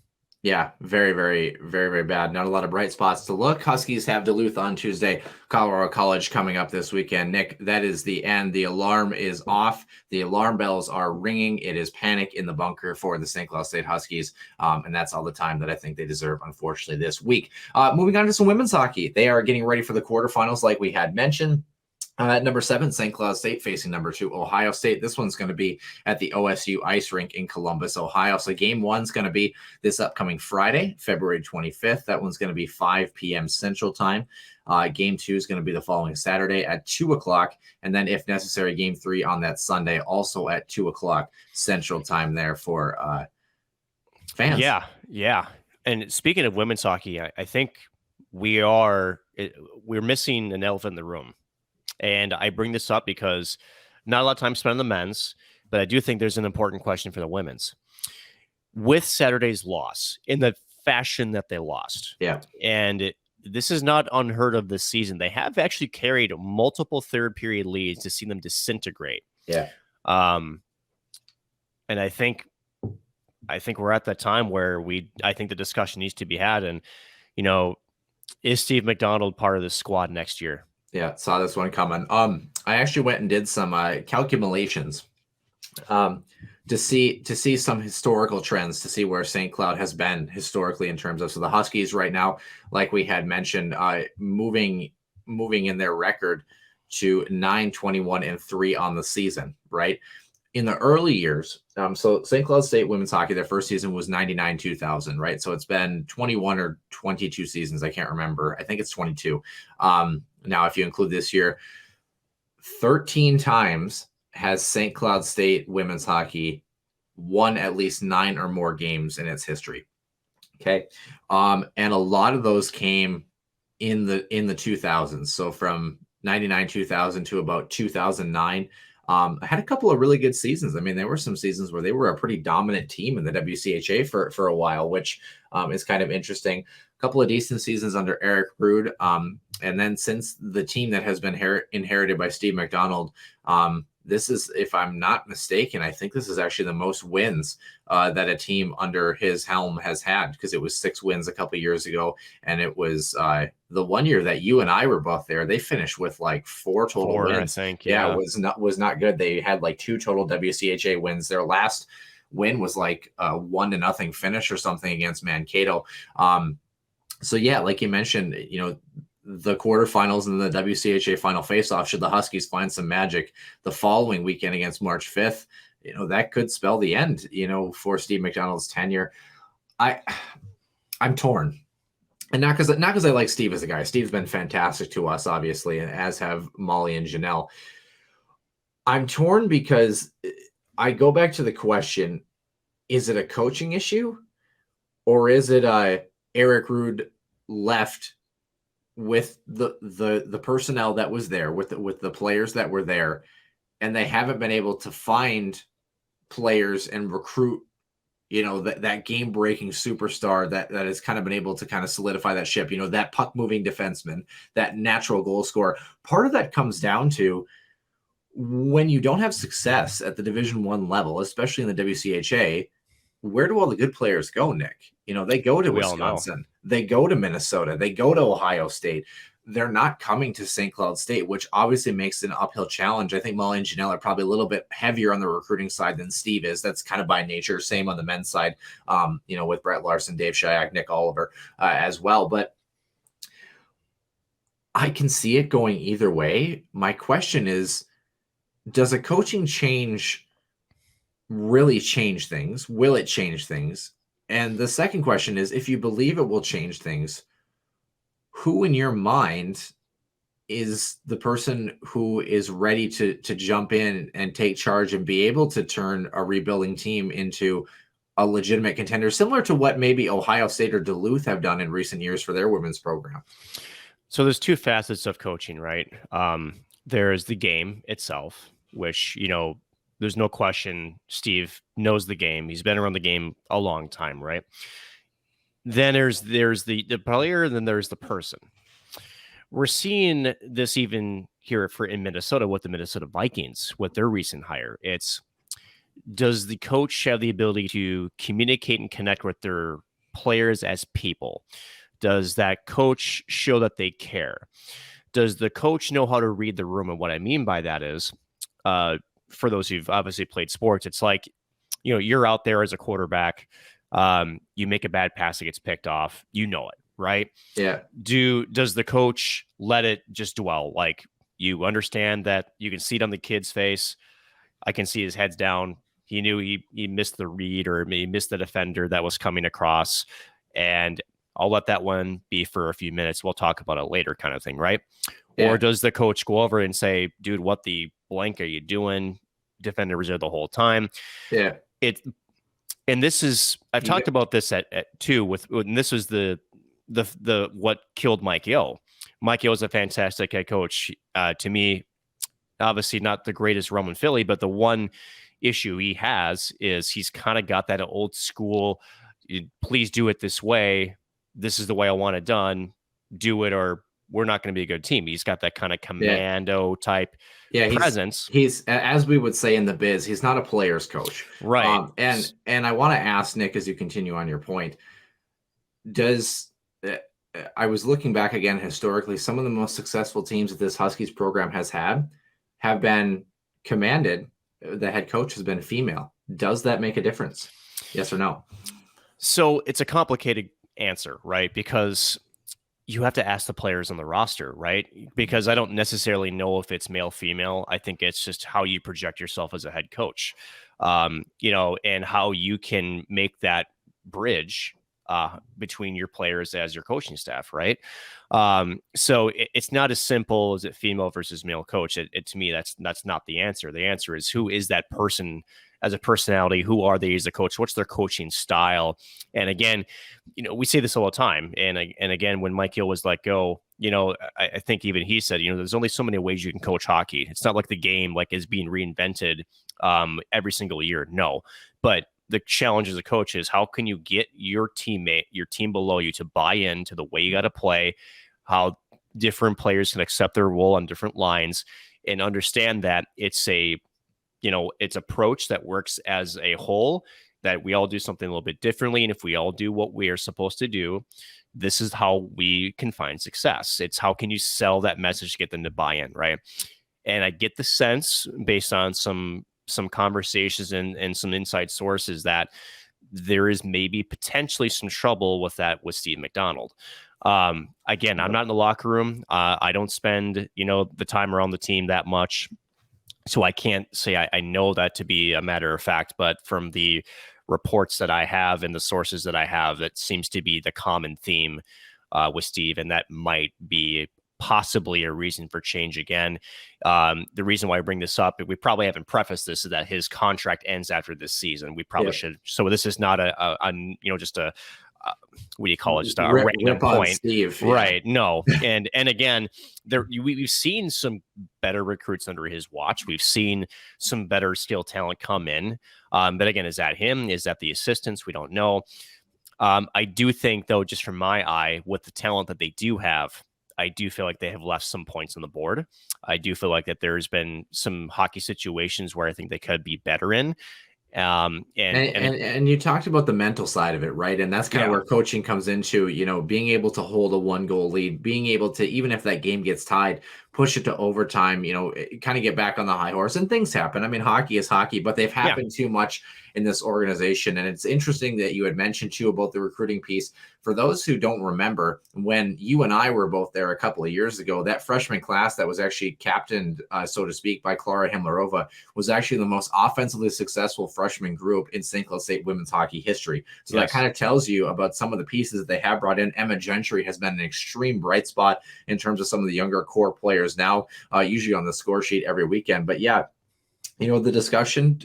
Yeah, very, very, very, very bad. Not a lot of bright spots to look. Huskies have Duluth on Tuesday. Colorado College coming up this weekend. Nick, that is the end. The alarm is off. The alarm bells are ringing. It is panic in the bunker for the St. Cloud State Huskies. And that's all the time that I think they deserve, unfortunately, this week. Moving on to some women's hockey. They are getting ready for the quarterfinals, like we had mentioned. At number 7, St. Cloud State facing number 2, Ohio State. This one's going to be at the OSU Ice Rink in Columbus, Ohio. So game 1's going to be this upcoming Friday, February 25th. That one's going to be 5 p.m. Central Time. Game 2 is going to be the following Saturday at 2 o'clock. And then, if necessary, game 3 on that Sunday, also at 2 o'clock Central Time there for fans. Yeah. And speaking of women's hockey, I think we're missing an elephant in the room. And I bring this up because not a lot of time spent on the men's, but I do think there's an important question for the women's. With Saturday's loss, in the fashion that they lost, and this is not unheard of this season. They have actually carried multiple third period leads to see them disintegrate. And I think we're at that time where I think the discussion needs to be had. And, is Steve McDonald part of the squad next year? Yeah, saw this one coming. I actually went and did some calculations to see some historical trends, to see where St. Cloud has been historically in terms of, so the Huskies right now, like we had mentioned, moving in their record to 9-21-3 on the season, right? In the early years, so St. Cloud State women's hockey, their first season was 99-2000, right? So it's been 21 or 22 seasons. I can't remember. I think it's 22. Now, if you include this year, 13 times has St. Cloud State women's hockey won at least 9 or more games in its history. Okay. And a lot of those came in the 2000s. So from 99-2000 to about 2009, I had a couple of really good seasons. I mean, there were some seasons where they were a pretty dominant team in the WCHA for a while, which is kind of interesting. A couple of decent seasons under Eric Rude. And then since the team that has been inherited by Steve McDonald, this is, if I'm not mistaken, I think this is actually the most wins that a team under his helm has had, because it was 6 wins a couple of years ago. And it was the one year that you and I were both there, they finished with like 4 total wins. I think. Yeah, it was not good. They had like 2 total WCHA wins. Their last win was like a 1-0 finish or something against Mankato. So yeah, like you mentioned, the quarterfinals and the WCHA final faceoff, should the Huskies find some magic the following weekend against March 5th, that could spell the end, for Steve McDonald's tenure. I'm torn. And not because I like Steve as a guy. Steve's been fantastic to us, obviously, and as have Molly and Janelle. I'm torn because I go back to the question, is it a coaching issue, or is it Eric Rude left with the personnel that was there, with the players that were there, and they haven't been able to find players and recruit, that game-breaking superstar that has kind of been able to kind of solidify that ship, that puck-moving defenseman, that natural goal scorer. Part of that comes down to, when you don't have success at the Division I level, especially in the WCHA, where do all the good players go, Nick? They go to Wisconsin, they go to Minnesota, they go to Ohio State. They're not coming to St. Cloud State, which obviously makes it an uphill challenge. I think Molly and Janelle are probably a little bit heavier on the recruiting side than Steve is. That's kind of by nature. Same on the men's side, with Brett Larson, Dave Shayak, Nick Oliver as well. But I can see it going either way. My question is, does a coaching change really change things? Will it change things? And the second question is, if you believe it will change things, who in your mind is the person who is ready to jump in and take charge and be able to turn a rebuilding team into a legitimate contender, similar to what maybe Ohio State or Duluth have done in recent years for their women's program? So there's two facets of coaching, right? There's the game itself, which, there's no question Steve knows the game. He's been around the game a long time, right? Then there's the player, and then there's the person. We're seeing this even here in Minnesota with the Minnesota Vikings, with their recent hire. It's, does the coach have the ability to communicate and connect with their players as people? Does that coach show that they care? Does the coach know how to read the room? And what I mean by that is, for those who've obviously played sports, it's like, you're out there as a quarterback. You make a bad pass that gets picked off. You know it, right? Yeah. Does the coach let it just dwell? Like, you understand that you can see it on the kid's face. I can see his head's down. He knew he missed the read, or he missed the defender that was coming across. And I'll let that one be for a few minutes. We'll talk about it later, kind of thing, right? Yeah. Or does the coach go over and say, dude, what the blank are you doing? Defender was there the whole time. Yeah. And this is, I've talked about this at too, and this was the what killed Mike Yeo. Mike Yeo is a fantastic head coach. To me, obviously not the greatest Roman Philly, but the one issue he has is he's kind of got that old school, please do it this way. This is the way I want it done. Do it, or we're not going to be a good team. He's got that kind of commando type presence. He's, as we would say in the biz, he's not a player's coach. Right. And I want to ask Nick, as you continue on your point, I was looking back again historically, some of the most successful teams that this Huskies program has had have been commanded. The head coach has been female. Does that make a difference? Yes or no? So it's a complicated answer, right? Because you have to ask the players on the roster, right? Because I don't necessarily know if it's male, female. I think it's just how you project yourself as a head coach, and how you can make that bridge between your players as your coaching staff, right? So it's not as simple as it female versus male coach. To me, that's not the answer. The answer is, who is that person as a personality? Who are they as a coach? What's their coaching style? And again, we say this all the time. And again, when Mike Hill was let go, I think even he said, there's only so many ways you can coach hockey. It's not like the game is being reinvented every single year. No, but the challenge as a coach is, how can you get your teammate, your team below you, to buy into the way you got to play, how different players can accept their role on different lines, and understand that it's it's approach that works as a whole, that we all do something a little bit differently. And if we all do what we are supposed to do, this is how we can find success. It's how can you sell that message to get them to buy in, right? And I get the sense, based on some conversations and some inside sources, that there is maybe potentially some trouble with that with Steve McDonald. Again, I'm not in the locker room. I don't spend, the time around the team that much. So I can't say I know that to be a matter of fact, but from the reports that I have and the sources that I have, that seems to be the common theme with Steve, and that might be possibly a reason for change again. The reason why I bring this up, we probably haven't prefaced this, is that his contract ends after this season. We probably should. So this is not just a what do you call it? Just a random point, Steve, right? No, and again, we've seen some better recruits under his watch. We've seen some better skill talent come in, but again, is that him? Is that the assistants? We don't know. I do think, though, just from my eye, with the talent that they do have, I do feel like they have left some points on the board. I do feel like that there's been some hockey situations where I think they could be better in. And you talked about the mental side of it, right? And that's kind of where coaching comes into, being able to hold a 1-goal lead, being able to, even if that game gets tied, push it to overtime, kind of get back on the high horse, and things happen. I mean, hockey is hockey, but they've happened too much in this organization. And it's interesting that you had mentioned too about the recruiting piece. For those who don't remember, when you and I were both there a couple of years ago, that freshman class that was actually captained, so to speak, by Klara Himlarova was actually the most offensively successful freshman group in St. Cloud State women's hockey history. So that kind of tells you about some of the pieces that they have brought in. Emma Gentry has been an extreme bright spot in terms of some of the younger core players now, usually on the score sheet every weekend. But yeah, the discussion,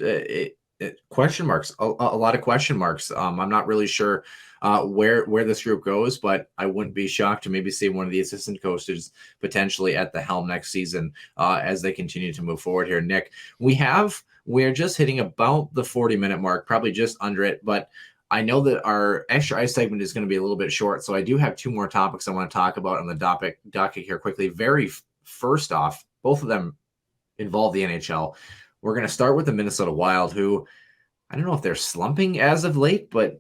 question marks, a lot of question marks. I'm not really sure where this group goes, but I wouldn't be shocked to maybe see one of the assistant coaches potentially at the helm next season as they continue to move forward here. Nick, we're just hitting about the 40-minute mark, probably just under it, but I know that our extra ice segment is going to be a little bit short, so I do have two more topics I want to talk about on the docket here quickly. First off, both of them involve the NHL. We're going to start with the Minnesota Wild, who I don't know if they're slumping as of late, but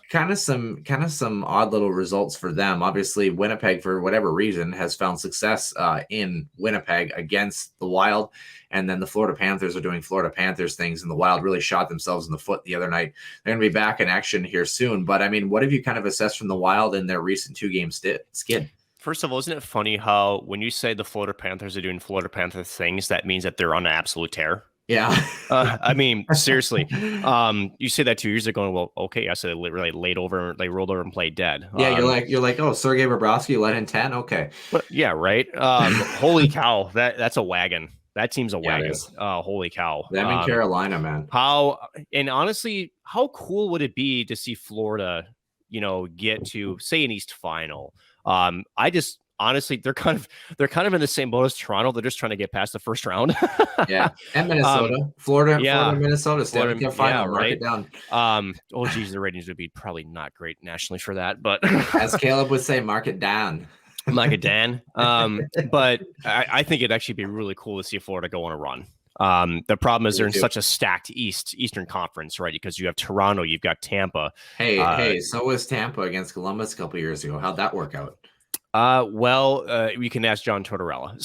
kind of some odd little results for them. Obviously, Winnipeg, for whatever reason, has found success in Winnipeg against the Wild, and then the Florida Panthers are doing Florida Panthers things, and the Wild really shot themselves in the foot the other night. They're going to be back in action here soon. But I mean, what have you kind of assessed from the Wild in their recent 2-game skid? First of all, isn't it funny how when you say the Florida Panthers are doing Florida Panther things, that means that they're on an absolute tear? Yeah. I mean, seriously, you say that 2 years ago, and well, okay, I said they really rolled over and played dead. Yeah, you're like, oh, Sergei Bobrovsky led in 10. Okay. But yeah, right. Holy cow, that's a wagon. That team's a wagon. Holy cow. Them in Carolina, man. Honestly, how cool would it be to see Florida, get to say an East final? Honestly, they're kind of in the same boat as Toronto. They're just trying to get past the first round. Yeah, and Minnesota, Florida, Minnesota, Stanley Cup final, mark it down. Oh, geez, the ratings would be probably not great nationally for that, but as Caleb would say, mark it down. Mark it down. But I think it'd actually be really cool to see Florida go on a run. The problem is they're in such a stacked Eastern Conference, right? Because you have Toronto, you've got Tampa. Hey, so was Tampa against Columbus a couple years ago. How'd that work out? We can ask John Tortorella.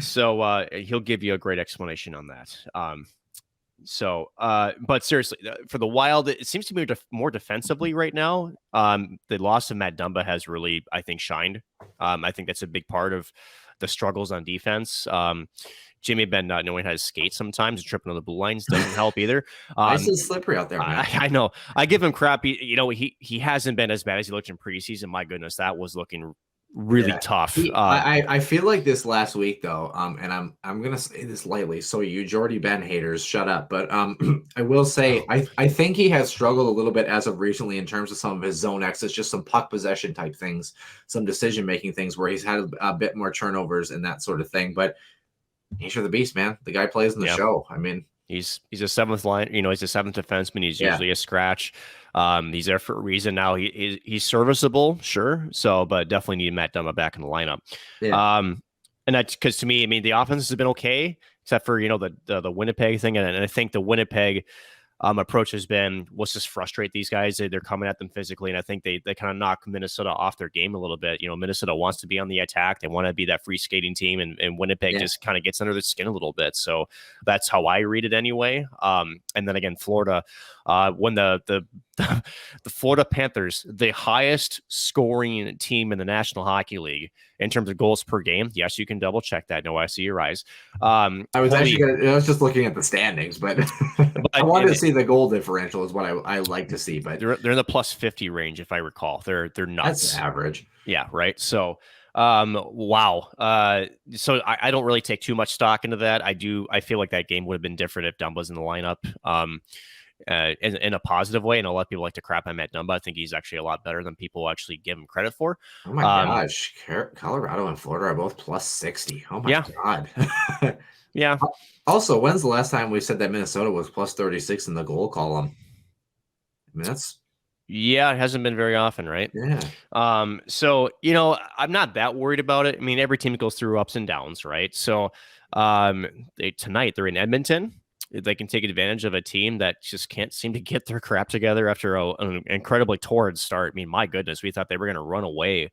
So he'll give you a great explanation on that. But seriously, for the Wild, it seems to be more defensively right now. The loss of Matt Dumba has really, I think, shined. I think that's a big part of the struggles on defense. Jimmy Ben not knowing how to skate sometimes, tripping on the blue lines doesn't help either. Nice and slippery out there, man. I know. I give him crap. He hasn't been as bad as he looked in preseason. My goodness, that was looking really tough. I feel like this last week though, and I'm gonna say this lightly, so you Jordy Ben haters, shut up. But I will say I think he has struggled a little bit as of recently in terms of some of his zone exits, just some puck possession type things, some decision making things where he's had a bit more turnovers and that sort of thing. But nature of the beast, man. The guy plays in the show. I mean, he's a seventh line. He's a seventh defenseman. He's usually a scratch. He's there for a reason. Now he's serviceable, sure. So, but definitely need Matt Dumba back in the lineup. Yeah. And that's because to me, I mean, the offense has been okay, except for the Winnipeg thing, and I think the Winnipeg approach has been, let's just frustrate these guys. They're coming at them physically, and I think they kind of knock Minnesota off their game a little bit. Minnesota wants to be on the attack. They want to be that free skating team, and Winnipeg just kind of gets under their skin a little bit. So that's how I read it anyway. And then again, Florida, when the Florida Panthers, the highest scoring team in the National Hockey League in terms of goals per game. Yes, you can double check that. No, I see your eyes. I was just looking at the standings, but I wanted to see the goal differential is what I like to see. But they're in the plus 50 range, if I recall. They're nuts. That's average. Yeah, right. So wow. So I don't really take too much stock into that. I feel like that game would have been different if Dumba's in the lineup. In a positive way, and a lot of people like to crap on Matt Dumba. I think he's actually a lot better than people actually give him credit for. Oh my gosh, Colorado and Florida are both plus 60. Oh my god. Yeah. Also, when's the last time we said that Minnesota was plus 36 in the goal column? I mean, it hasn't been very often, right? Yeah. So I'm not that worried about it. I mean, every team goes through ups and downs, right? So tonight they're in Edmonton. They can take advantage of a team that just can't seem to get their crap together after an incredibly torrid start. I mean, my goodness, we thought they were going to run away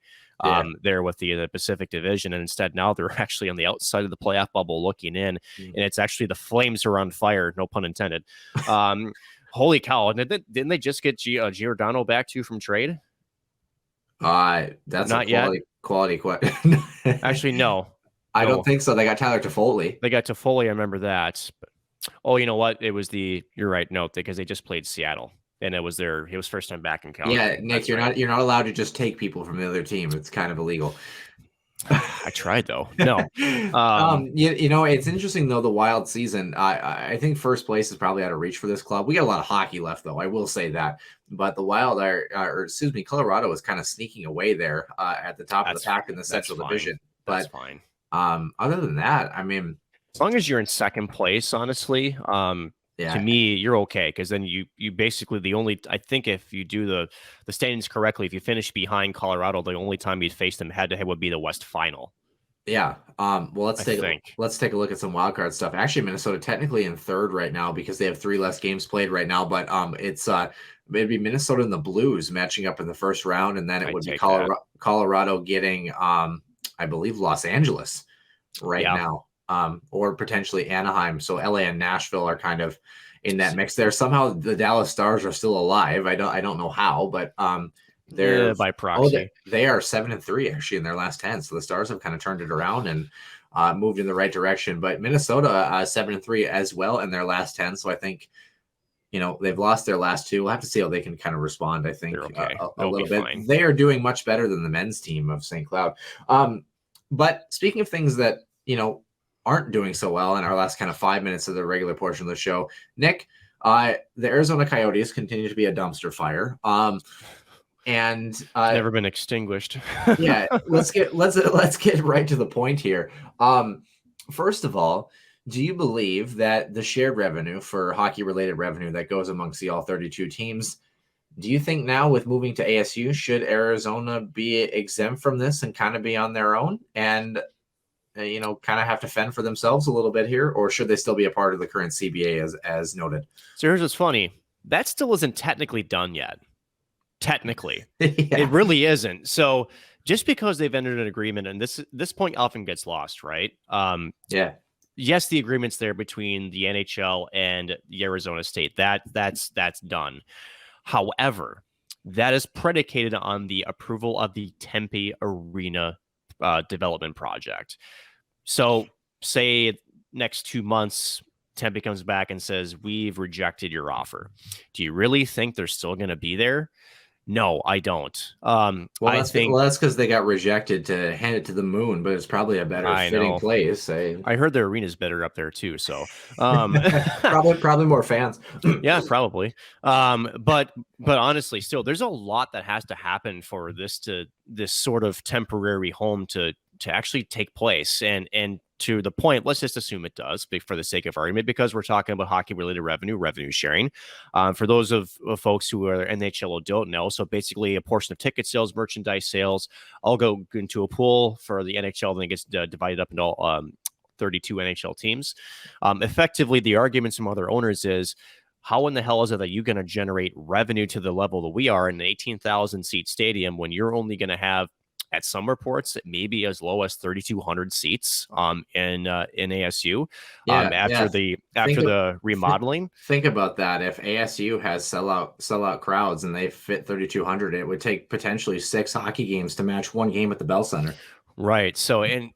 there with the Pacific Division. And instead now they're actually on the outside of the playoff bubble looking in, and it's actually the Flames are on fire, no pun intended. Holy cow. Didn't they just get Giordano back to you from trade? That's not a quality question. Actually, no. I don't think so. They got Tyler Toffoli. They got Toffoli, I remember that. But, you know what? It was you're right, no, because they just played Seattle. And it was first time back in Calgary. Yeah, Nick, you're not allowed to just take people from the other team. It's kind of illegal. I tried though. No. It's interesting though, the Wild season. I think first place is probably out of reach for this club. We got a lot of hockey left though. I will say that. But the Wild Colorado is kind of sneaking away there at the top of the pack in the Central Division. But that's fine. Other than that, I mean, as long as you're in second place, honestly, to me, you're okay, because then you basically I think if you do the standings correctly, if you finish behind Colorado, the only time you'd face them head to head would be the West Final. Yeah. Well, let's take a look at some wild card stuff. Actually, Minnesota technically in third right now because they have 3 less games played right now. But it'd be Minnesota and the Blues matching up in the first round, and then it would be Colorado getting I believe Los Angeles now. Or potentially Anaheim. So LA and Nashville are kind of in that mix there. Somehow the Dallas Stars are still alive. I don't know how, but they're by proxy. They are 7-3 actually in their last 10. So the Stars have kind of turned it around and moved in the right direction. But Minnesota 7-3 as well in their last 10. So I think they've lost their last 2. We'll have to see how they can kind of respond. I think a little bit. Fine. They are doing much better than the men's team of St. Cloud. But speaking of things that aren't doing so well in our last kind of 5 minutes of the regular portion of the show, Nick, the Arizona Coyotes continue to be a dumpster fire. And never been extinguished. Yeah, let's get right to the point here. First of all, do you believe that the shared revenue for hockey related revenue that goes amongst the all 32 teams, do you think now with moving to ASU, should Arizona be exempt from this and kind of be on their own and kind of have to fend for themselves a little bit here, or should they still be a part of the current CBA as noted? So here's what's funny. That still isn't technically done yet. Technically. Yeah. It really isn't. So just because they've entered an agreement, and this point often gets lost, right? Yes, the agreement's there between the NHL and the Arizona State. That's done. However, that is predicated on the approval of the Tempe Arena development project. So say next 2 months, Tempe comes back and says, we've rejected your offer. Do you really think they're still going to be there? No, I don't. That's because they got rejected to hand it to the moon, but it's probably a better fitting place. I heard their arena's better up there too. So probably more fans. Yeah, probably. But honestly, still, there's a lot that has to happen for this sort of temporary home to actually take place. And to the point, let's just assume it does for the sake of argument, because we're talking about hockey related revenue sharing. For those of folks who are NHL or don't know, so basically a portion of ticket sales, merchandise sales, all go into a pool for the NHL, then it gets divided up into all 32 NHL teams. Effectively, the arguments from other owners is, how in the hell is it that you're going to generate revenue to the level that we are in an 18,000 seat stadium when you're only going to have, at some reports, it may be as low as 3,200 seats in ASU after the remodeling. Think about that. If ASU has sellout crowds and they fit 3,200, it would take potentially 6 hockey games to match 1 game at the Bell Center. Right. So, and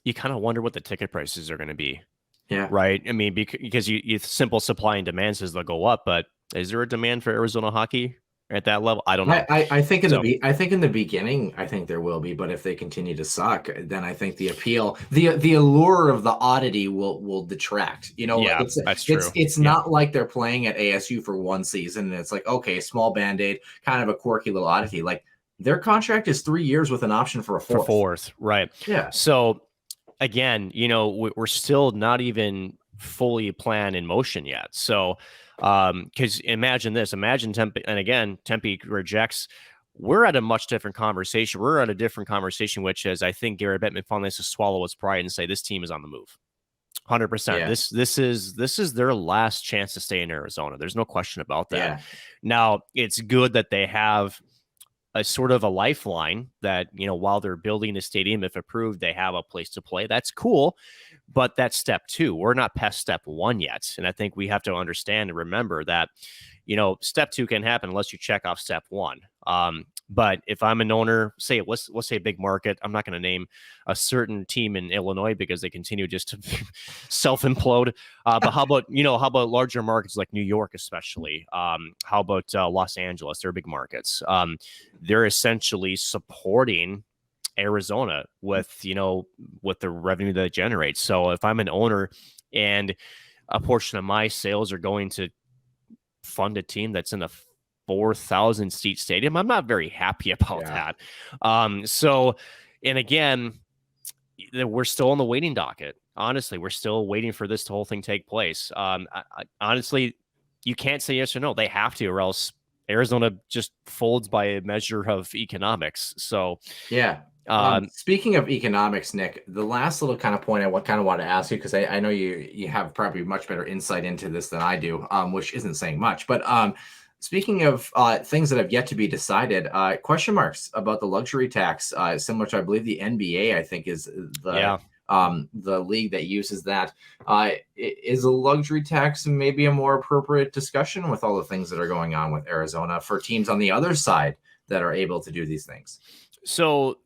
you kind of wonder what the ticket prices are going to be. Yeah. Right. I mean, because you simple supply and demand says they'll go up, but is there a demand for Arizona hockey at that level? I don't know. I think in the beginning, I think there will be, but if they continue to suck, then I think the appeal, the allure of the oddity will detract. That's true. It's not like they're playing at ASU for 1 season and it's like, okay, small band-aid, kind of a quirky little oddity. Like their contract is 3 years with an option for a fourth. Right. Yeah. So again, we're still not even fully planned in motion yet. So because imagine Tempe, and again, Tempe rejects. We're at a much different conversation. We're at a different conversation, which is, I think Gary Bettman finally has to swallow his pride and say, this team is on the move. 100%. Yeah. This is their last chance to stay in Arizona. There's no question about that. Yeah. Now, it's good that they have a sort of a lifeline that, while they're building a stadium, if approved, they have a place to play. That's cool. But that's step 2. We're not past step 1 yet. And I think we have to understand and remember that, step 2 can happen unless you check off step 1. But if I'm an owner, let's say a big market, I'm not going to name a certain team in Illinois because they continue just to self-implode. But how about larger markets like New York, especially? How about Los Angeles? They're big markets. They're essentially supporting Arizona with the revenue that it generates. So if I'm an owner and a portion of my sales are going to fund a team that's in a 4,000 seat stadium, I'm not very happy about that. And again, we're still on the waiting docket. Honestly, we're still waiting for this whole thing to take place. Honestly, you can't say yes or no. They have to, or else Arizona just folds by a measure of economics. So yeah. Speaking of economics, Nick, the last little kind of point I want to ask you, because I know you have probably much better insight into this than I do, which isn't saying much. But speaking of things that have yet to be decided, question marks about the luxury tax, similar to, I believe, the NBA, I think, is the league that uses that. Is a luxury tax maybe a more appropriate discussion with all the things that are going on with Arizona for teams on the other side that are able to do these things? So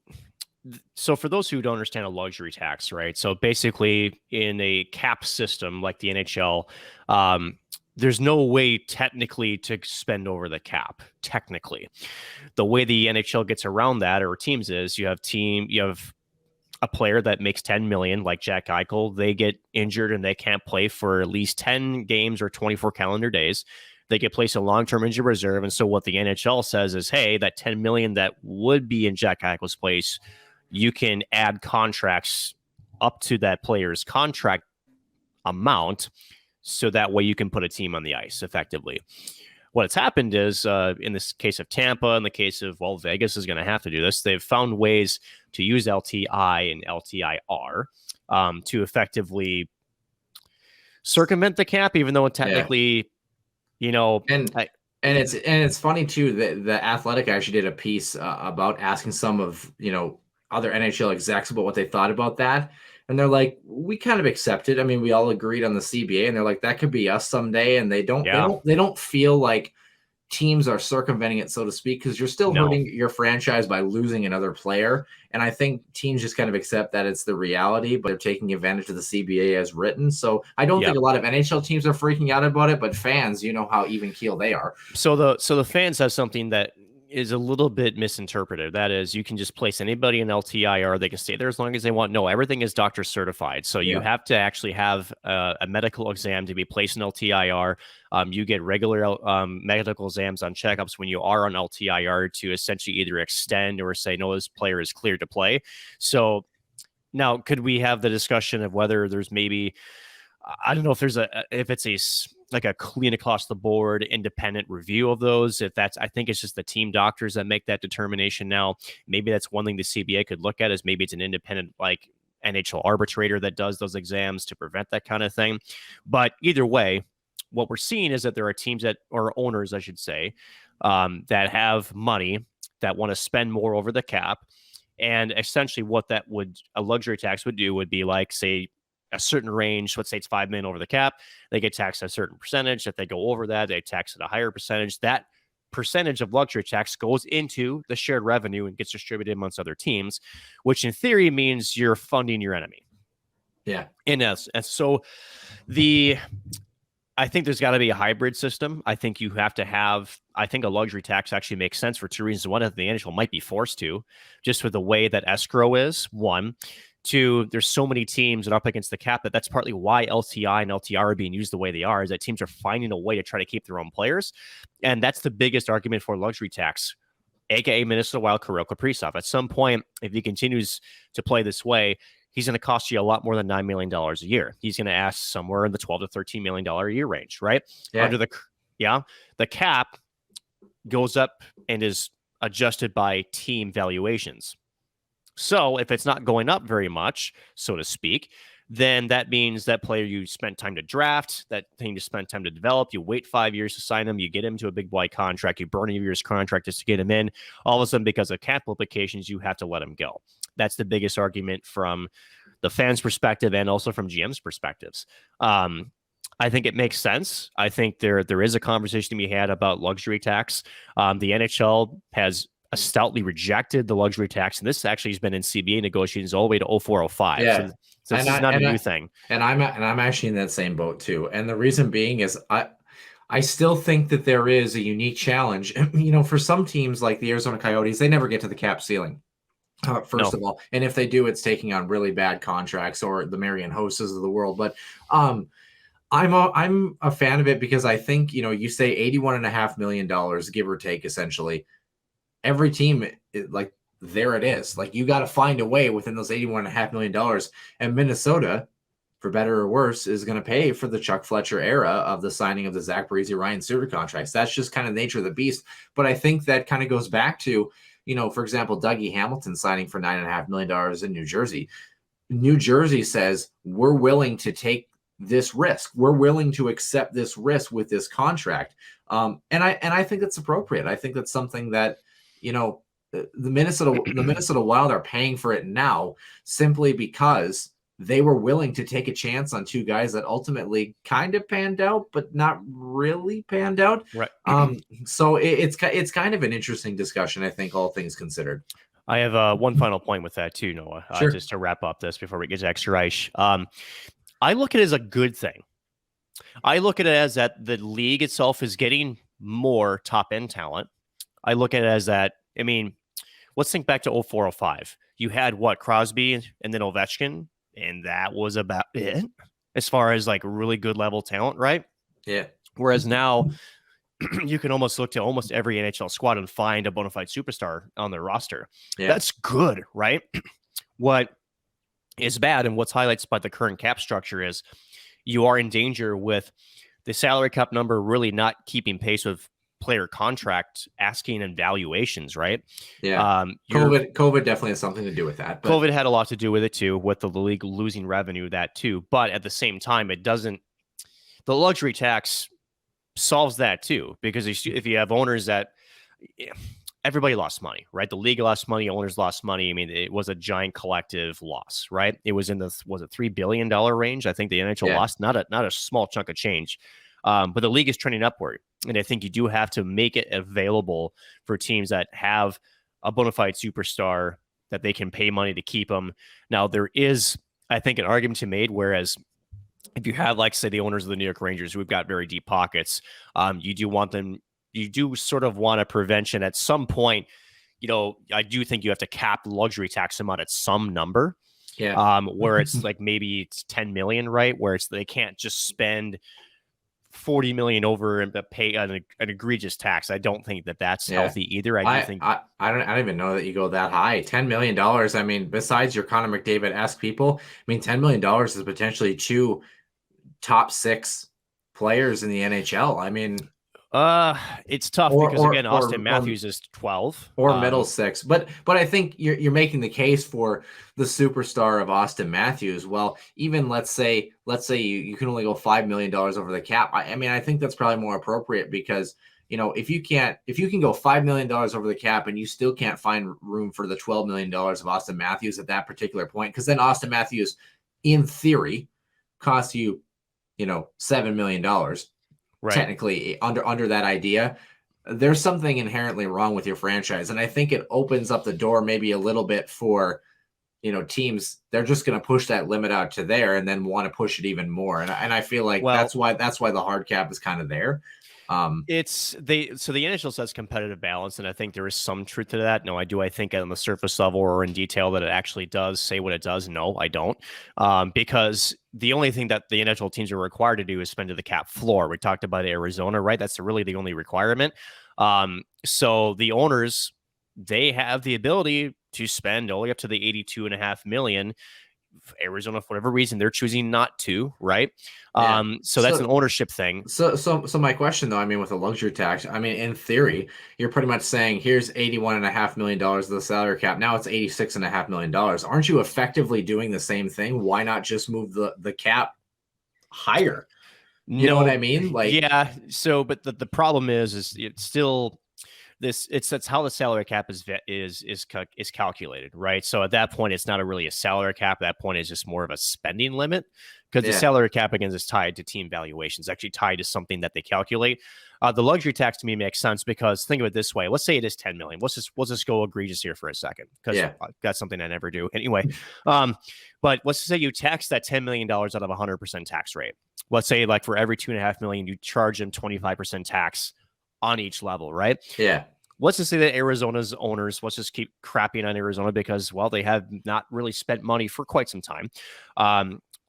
for those who don't understand a luxury tax, right? So basically in a cap system like the NHL, there's no way technically to spend over the cap. Technically, the way the NHL gets around that, or teams, is you have a player that makes 10 million, like Jack Eichel. They get injured and they can't play for at least 10 games or 24 calendar days. They get placed in long-term injury reserve. And so what the NHL says is, hey, that 10 million that would be in Jack Eichel's place, you can add contracts up to that player's contract amount, so that way you can put a team on the ice effectively. What has happened is, in this case of Tampa, in the case of, Vegas is going to have to do this. They've found ways to use LTI and LTIR to effectively circumvent the cap, even though it technically, And it's funny too that the Athletic actually did a piece about asking some of other NHL execs about what they thought about that, and they're like, we kind of accepted. I mean, we all agreed on the CBA, and they're like, that could be us someday, and they don't feel like teams are circumventing it, so to speak, because you're still hurting your franchise by losing another player. And I think teams just kind of accept that it's the reality, but they're taking advantage of the CBA as written. So I don't think a lot of NHL teams are freaking out about it, but fans, you know how even keel they are. So the fans have something that is a little bit misinterpreted. That is, you can just place anybody in LTIR. They can stay there as long as they want. No, everything is doctor certified. So you have to actually have a medical exam to be placed in LTIR. You get regular medical exams on checkups when you are on LTIR to essentially either extend or say, no, this player is cleared to play. So now, could we have the discussion of whether there's maybe, I don't know if it's like a clean across the board independent review of those. I think it's just the team doctors that make that determination now. Maybe that's one thing the CBA could look at, is maybe it's an independent, like, NHL arbitrator that does those exams to prevent that kind of thing. But either way, what we're seeing is that there are teams or owners, I should say, that have money that want to spend more over the cap. And essentially what a luxury tax would do would be, like, say, a certain range. Let's say it's $5 million over the cap. They get taxed a certain percentage. If they go over that, they tax at a higher percentage. That percentage of luxury tax goes into the shared revenue and gets distributed amongst other teams, which in theory means you're funding your enemy. Yeah. In essence. And so I think there's got to be a hybrid system. I think you have to have, I think a luxury tax actually makes sense for two reasons. One, the NHL might be forced to, just with the way that escrow is, one. Two, there's so many teams that are up against the cap that's partly why LTI and LTR are being used the way they are, is that teams are finding a way to try to keep their own players. And that's the biggest argument for luxury tax, aka Minnesota Wild Kirill Kaprizov. At some point, if he continues to play this way, he's going to cost you a lot more than $9 million a year. He's going to ask somewhere in the $12 to $13 million a year range, right? Yeah. The cap goes up and is adjusted by team valuations. So if it's not going up very much, so to speak, then that means that player you spent time to draft, that thing you spent time to develop, you wait 5 years to sign them, you get him to a big boy contract, you burn a year's contract just to get him in. All of a sudden, because of cap implications, you have to let him go. That's the biggest argument from the fans' perspective and also from GM's perspectives. I think it makes sense. I think there is a conversation to be had about luxury tax. The NHL has stoutly rejected the luxury tax, and this actually has been in CBA negotiations all the way to 0405. Yeah. So this is not a new thing. And I'm actually in that same boat too. And the reason being is I still think that there is a unique challenge. For some teams like the Arizona Coyotes, they never get to the cap ceiling. First of all, and if they do, it's taking on really bad contracts, or the Marian Hosses of the world. But I'm a fan of it because I think, you say $81.5 million, give or take, essentially. Every team, there it is. Like, you got to find a way within those $81.5 million. And Minnesota, for better or worse, is going to pay for the Chuck Fletcher era of the signing of the Zach Parise, Ryan Suter contracts. That's just kind of the nature of the beast. But I think that kind of goes back to, for example, Dougie Hamilton signing for $9.5 million in New Jersey. New Jersey says, we're willing to take this risk. We're willing to accept this risk with this contract. And I think that's appropriate. I think that's something that, the Minnesota Wild are paying for it now simply because they were willing to take a chance on two guys that ultimately kind of panned out, but not really panned out. Right. So it's kind of an interesting discussion, I think, all things considered. I have one final point with that too, Noah, Sure. just to wrap up this before we get to extra ice. I look at it as a good thing. I look at it as that the league itself is getting more top end talent. I look at it as that, let's think back to 0405. You had Crosby and then Ovechkin, and that was about it as far as like really good level talent, right? Yeah. Whereas now you can almost look to almost every NHL squad and find a bona fide superstar on their roster. Yeah. That's good, right? What is bad and what's highlighted by the current cap structure is you are in danger with the salary cap number really not keeping pace with player contract asking and valuations, right? Yeah. COVID definitely has something to do with that. But COVID had a lot to do with it too, with the league losing revenue, that too. But at the same time, the luxury tax solves that too, because if you have owners that everybody lost money, right? The league lost money, owners lost money. It was a giant collective loss, right? It was in the $3 billion range. I think the NHL lost not a small chunk of change. But the league is trending upward. And I think you do have to make it available for teams that have a bona fide superstar that they can pay money to keep them. Now, there is, I think, an argument to be made, whereas if you have, like, say, the owners of the New York Rangers who've got very deep pockets, you do sort of want a prevention at some point. I do think you have to cap the luxury tax amount at some number. Yeah. Where it's like maybe it's 10 million, right? Where they can't just spend 40 million over and pay an egregious tax. I don't think that's healthy either. I don't even know that you go that high. $10 million. Besides your Connor McDavid-esque people, $10 million is potentially two top six players in the NHL. It's tough because again, Austin Matthews is 12 or middle six, but I think you're making the case for the superstar of Austin Matthews. Well, even let's say you can only go $5 million over the cap. I think that's probably more appropriate because if you can go $5 million over the cap and you still can't find room for the $12 million of Austin Matthews at that particular point, because then Austin Matthews, in theory, costs you $7 million. Right. Technically under that idea, there's something inherently wrong with your franchise. And I think it opens up the door maybe a little bit for, teams. They're just going to push that limit out to there and then want to push it even more. And I feel like that's why the hard cap is kind of there. So the NHL says competitive balance, and I think there is some truth to that. No, I think on the surface level or in detail that it actually does say what it does. No, I don't, because the only thing that the NHL teams are required to do is spend to the cap floor. We talked about Arizona, right? That's really the only requirement. So the owners, they have the ability to spend only up to the $82.5 million Arizona, for whatever reason, they're choosing not to, right? Yeah. So that's an ownership thing. So my question though, I mean, with a luxury tax, I mean, in theory, you're pretty much saying here's $81.5 million of the salary cap. Now it's $86.5 million. Aren't you effectively doing the same thing? Why not just move the cap higher? You know what I mean? Like, yeah. So, but the problem is it's still that's how the salary cap is calculated, right? So at that point, it's not really a salary cap. At that point, it's just more of a spending limit, because the salary cap again is tied to team valuations, actually tied to something that they calculate. The luxury tax to me makes sense because think of it this way: let's say it is 10 million. Let's just go egregious here for a second, because that's something I never do anyway. But let's say you tax that $10 million out of 100% tax rate. Let's say like for every $2.5 million, you charge them 25% tax on each level, right? Yeah. Let's just say that Arizona's owners, let's just keep crapping on Arizona because, well, they have not really spent money for quite some time.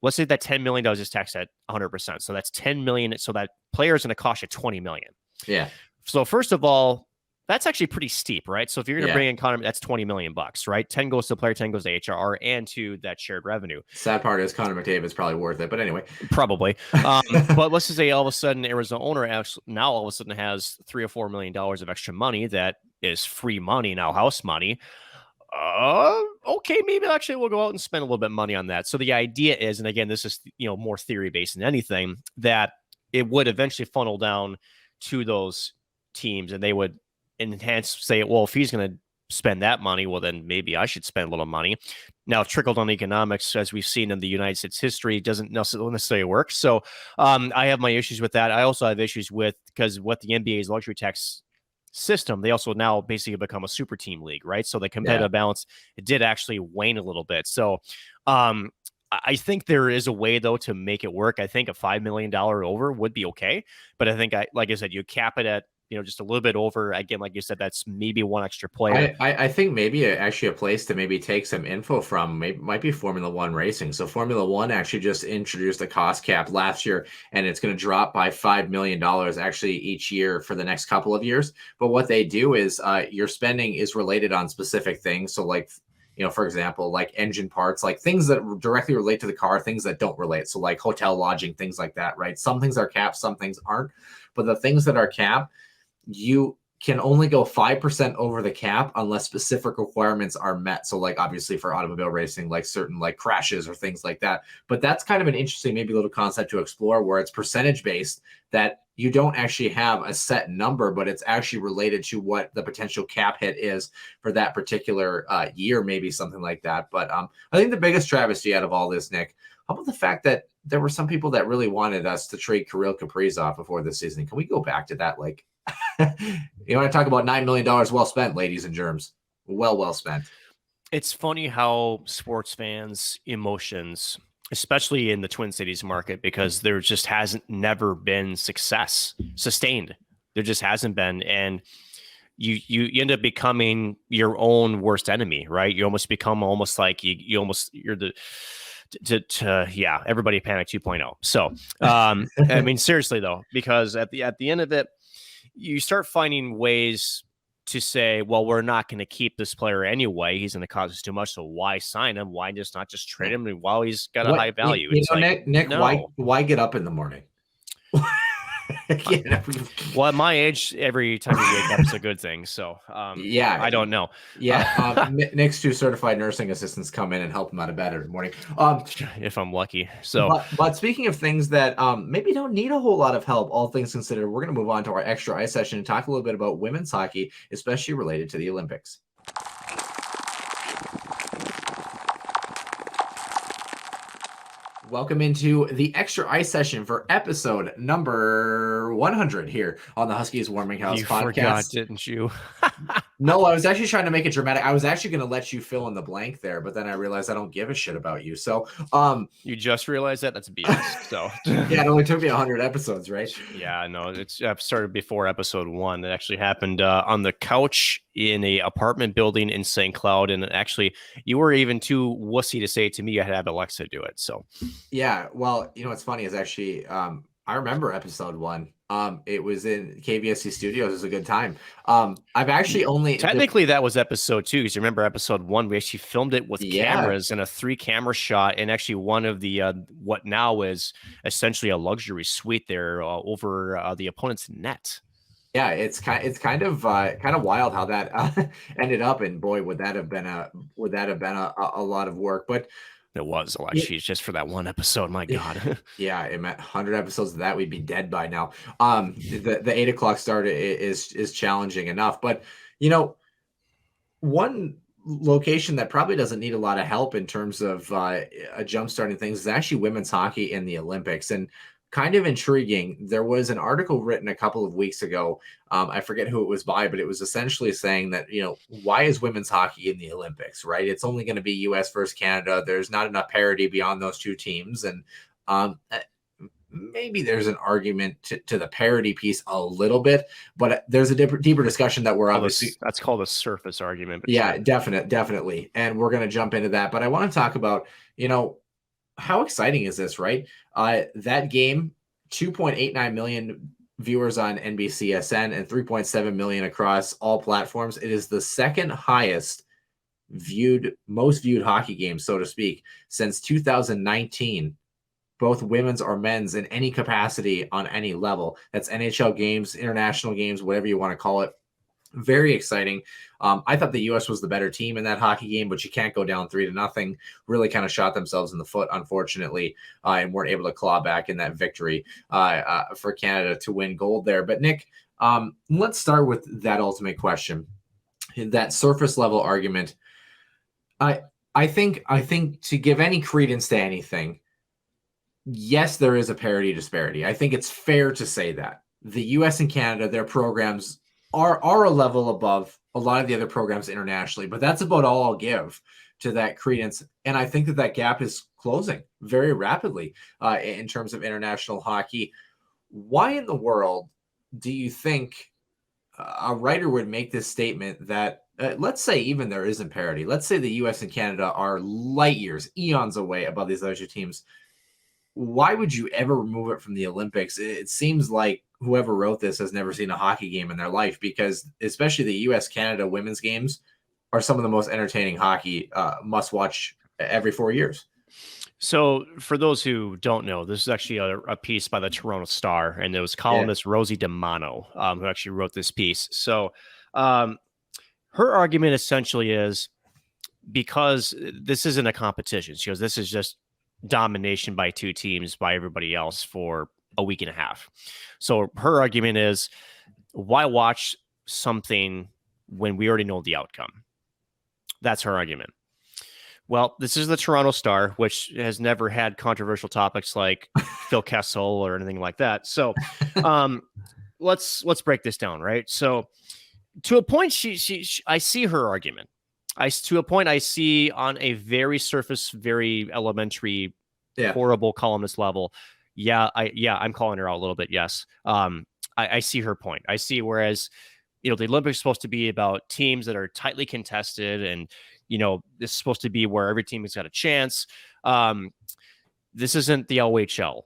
Let's say that $10 million is taxed at 100%. So that's 10 million. So that player is going to cost you 20 million. Yeah. So first of all, that's actually pretty steep, right? So if you're going to bring in Connor, that's $20 million, right? 10 goes to the player, 10 goes to HRR and to that shared revenue. Sad part is Connor McDavid's probably worth it, but anyway, probably. But let's just say all of a sudden Arizona owner actually now all of a sudden has $3 or $4 million of extra money that is free money now, house money. Okay, maybe actually we'll go out and spend a little bit of money on that. So the idea is, and again, this is more theory based than anything, that it would eventually funnel down to those teams, and they would say, well, if he's going to spend that money, well, then maybe I should spend a little money. Now, trickle-down economics, as we've seen in the United States history, doesn't necessarily work. So I have my issues with that. I also have issues with, because what the NBA's luxury tax system, they also now basically become a super team league, right? So the competitive balance, it did actually wane a little bit. So I think there is a way, though, to make it work. I think a $5 million over would be okay. But I think, like I said, you cap it at just a little bit over. Again, like you said, that's maybe one extra player. I think maybe actually a place to maybe take some info from might be Formula One racing. So Formula One actually just introduced a cost cap last year, and it's going to drop by $5 million actually each year for the next couple of years. But what they do is your spending is related on specific things. So like, for example, like engine parts, like things that directly relate to the car, things that don't relate. So like hotel lodging, things like that, right? Some things are capped, some things aren't. But the things that are capped, you can only go 5% over the cap unless specific requirements are met. So like obviously for automobile racing, like certain like crashes or things like that. But that's kind of an interesting maybe little concept to explore, where it's percentage based, that you don't actually have a set number, but it's actually related to what the potential cap hit is for that particular year, maybe something like that. But I think the biggest travesty out of all this, Nick, how about the fact that there were some people that really wanted us to trade Kirill Kaprizov before this season? Can we go back to that? Like, you want to talk about $9 million well spent, ladies and germs. Well spent. It's funny how sports fans' emotions, especially in the Twin Cities market, because there just never been success sustained. There just hasn't been. And you end up becoming your own worst enemy, right? You almost become like you're the everybody panic 2.0. So, I mean, seriously though, because at the end of it, you start finding ways to say, well, we're not going to keep this player anyway. He's going to cost us too much. So why sign him? Why just not just trade him while he's got a high value? Nick, no. Why get up in the morning? Well, at my age, every time you wake up is a good thing. So I don't know. Nick's 2 certified nursing assistants come in and help him out of bed every morning. If I'm lucky. So, but speaking of things that maybe don't need a whole lot of help, all things considered, we're going to move on to our extra ice session and talk a little bit about women's hockey, especially related to the Olympics. Welcome into the extra ice session for episode number 100 here on the Huskies Warming House podcast. You forgot, didn't you? No, I was actually trying to make it dramatic. I was actually going to let you fill in the blank there, but then I realized I don't give a shit about you. So, you just realized that? That's BS. So, yeah, it only took me 100 episodes, right? Yeah, no, I've started before episode 1. It actually happened on the couch in a apartment building in St. Cloud, and actually, you were even too wussy to say it to me. I had Alexa do it. So, yeah, well, what's funny is actually I remember episode 1. It was in KVSC Studios. It was a good time. I've actually only Technically, that was episode 2, because you remember episode 1, we actually filmed it with cameras and a 3-camera shot, and actually one of the what now is essentially a luxury suite there over the opponent's net. Yeah, it's kind of wild how that ended up, and boy, would that have been a lot of work. But it was Alexi, just for that one episode. My God. Yeah, it meant 100 episodes of that, we'd be dead by now. The 8 o'clock start is challenging enough, but one location that probably doesn't need a lot of help in terms of a jump starting things is actually women's hockey in the Olympics. And kind of intriguing, there was an article written a couple of weeks ago. I forget who it was by, but it was essentially saying that, why is women's hockey in the Olympics, right? It's only going to be US versus Canada. There's not enough parity beyond those two teams. And maybe there's an argument to the parity piece a little bit, but there's a deeper discussion that we're obviously... That's called a surface argument. Yeah, sure. Definitely. And we're going to jump into that. But I want to talk about, how exciting is this, right? That game, 2.89 million viewers on NBCSN and 3.7 million across all platforms. It is the second highest most viewed hockey game, so to speak, since 2019, both women's or men's in any capacity on any level. That's NHL games, international games, whatever you want to call it. Very exciting. I thought the U.S. was the better team in that hockey game, but you can't go down 3-0. Really kind of shot themselves in the foot, unfortunately, and weren't able to claw back in that victory for Canada to win gold there. But Nick, let's start with that ultimate question, that surface level argument. I think to give any credence to anything, yes, there is a parity disparity. I think it's fair to say that the U.S. and Canada, their programs are a level above a lot of the other programs internationally, but that's about all I'll give to that credence. And I think that gap is closing very rapidly in terms of international hockey. Why in the world do you think a writer would make this statement that let's say even there isn't parity? Let's say the U.S. and Canada are light years, eons away above these other two teams. Why would you ever remove it from the Olympics? It seems like whoever wrote this has never seen a hockey game in their life, because especially the U.S.-Canada women's games are some of the most entertaining hockey must watch every 4 years. So for those who don't know, this is actually a piece by the Toronto Star, and it was columnist Rosie DiMano who actually wrote this piece. So her argument essentially is, because this isn't a competition, she goes, this is just domination by two teams by everybody else for a week and a half. So her argument is, why watch something when we already know the outcome? That's her argument. Well, this is the Toronto Star, which has never had controversial topics like Phil Kessel or anything like that. So let's break this down, right? So to a point, I see her argument. To a point, I see on a very surface, very elementary, horrible columnist level. I'm calling her out a little bit. Yes. I see her point. I see, whereas, the Olympics is supposed to be about teams that are tightly contested, and, this is supposed to be where every team has got a chance. This isn't the LHL.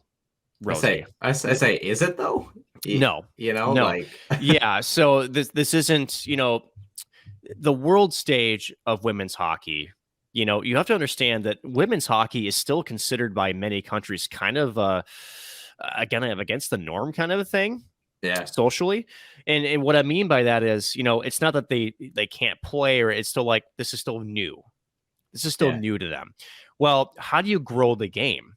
Rosie. I say, is it though? No. No. Like, yeah. So this isn't, the world stage of women's hockey. You have to understand that women's hockey is still considered by many countries kind of again, against the norm kind of a thing. Yeah. Socially. And what I mean by that is, it's not that they can't play, or it's still like, this is still new. This is still new to them. Well, how do you grow the game?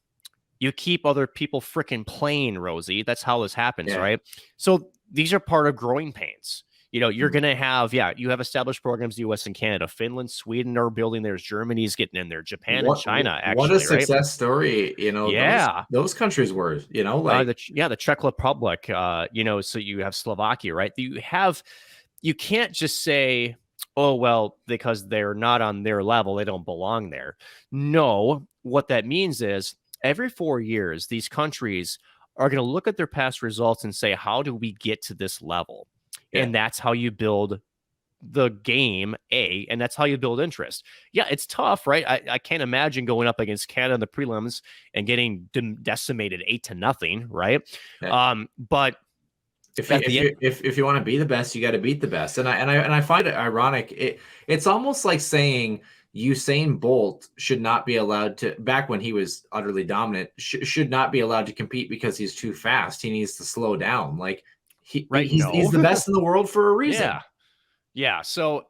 You keep other people freaking playing, Rosie. That's how this happens, right? So these are part of growing pains. You're going to have, you have established programs, the U.S. and Canada. Finland, Sweden are building theirs. Germany's getting in there. Japan and China, actually. What a success story, those countries were, the Czech Republic, so you have Slovakia, right? You can't just say, oh, well, because they're not on their level, they don't belong there. No, what that means is every 4 years, these countries are going to look at their past results and say, how do we get to this level? And that's how you build the game, and that's how you build interest. Yeah, it's tough, right? I can't imagine going up against Canada in the prelims and getting decimated 8-0, right? Yeah. But if you want to be the best, you got to beat the best. And I find it ironic. It's almost like saying Usain Bolt should not be allowed to, back when he was utterly dominant, should not be allowed to compete because he's too fast. He needs to slow down. Like he's the best in the world for a reason. Yeah. So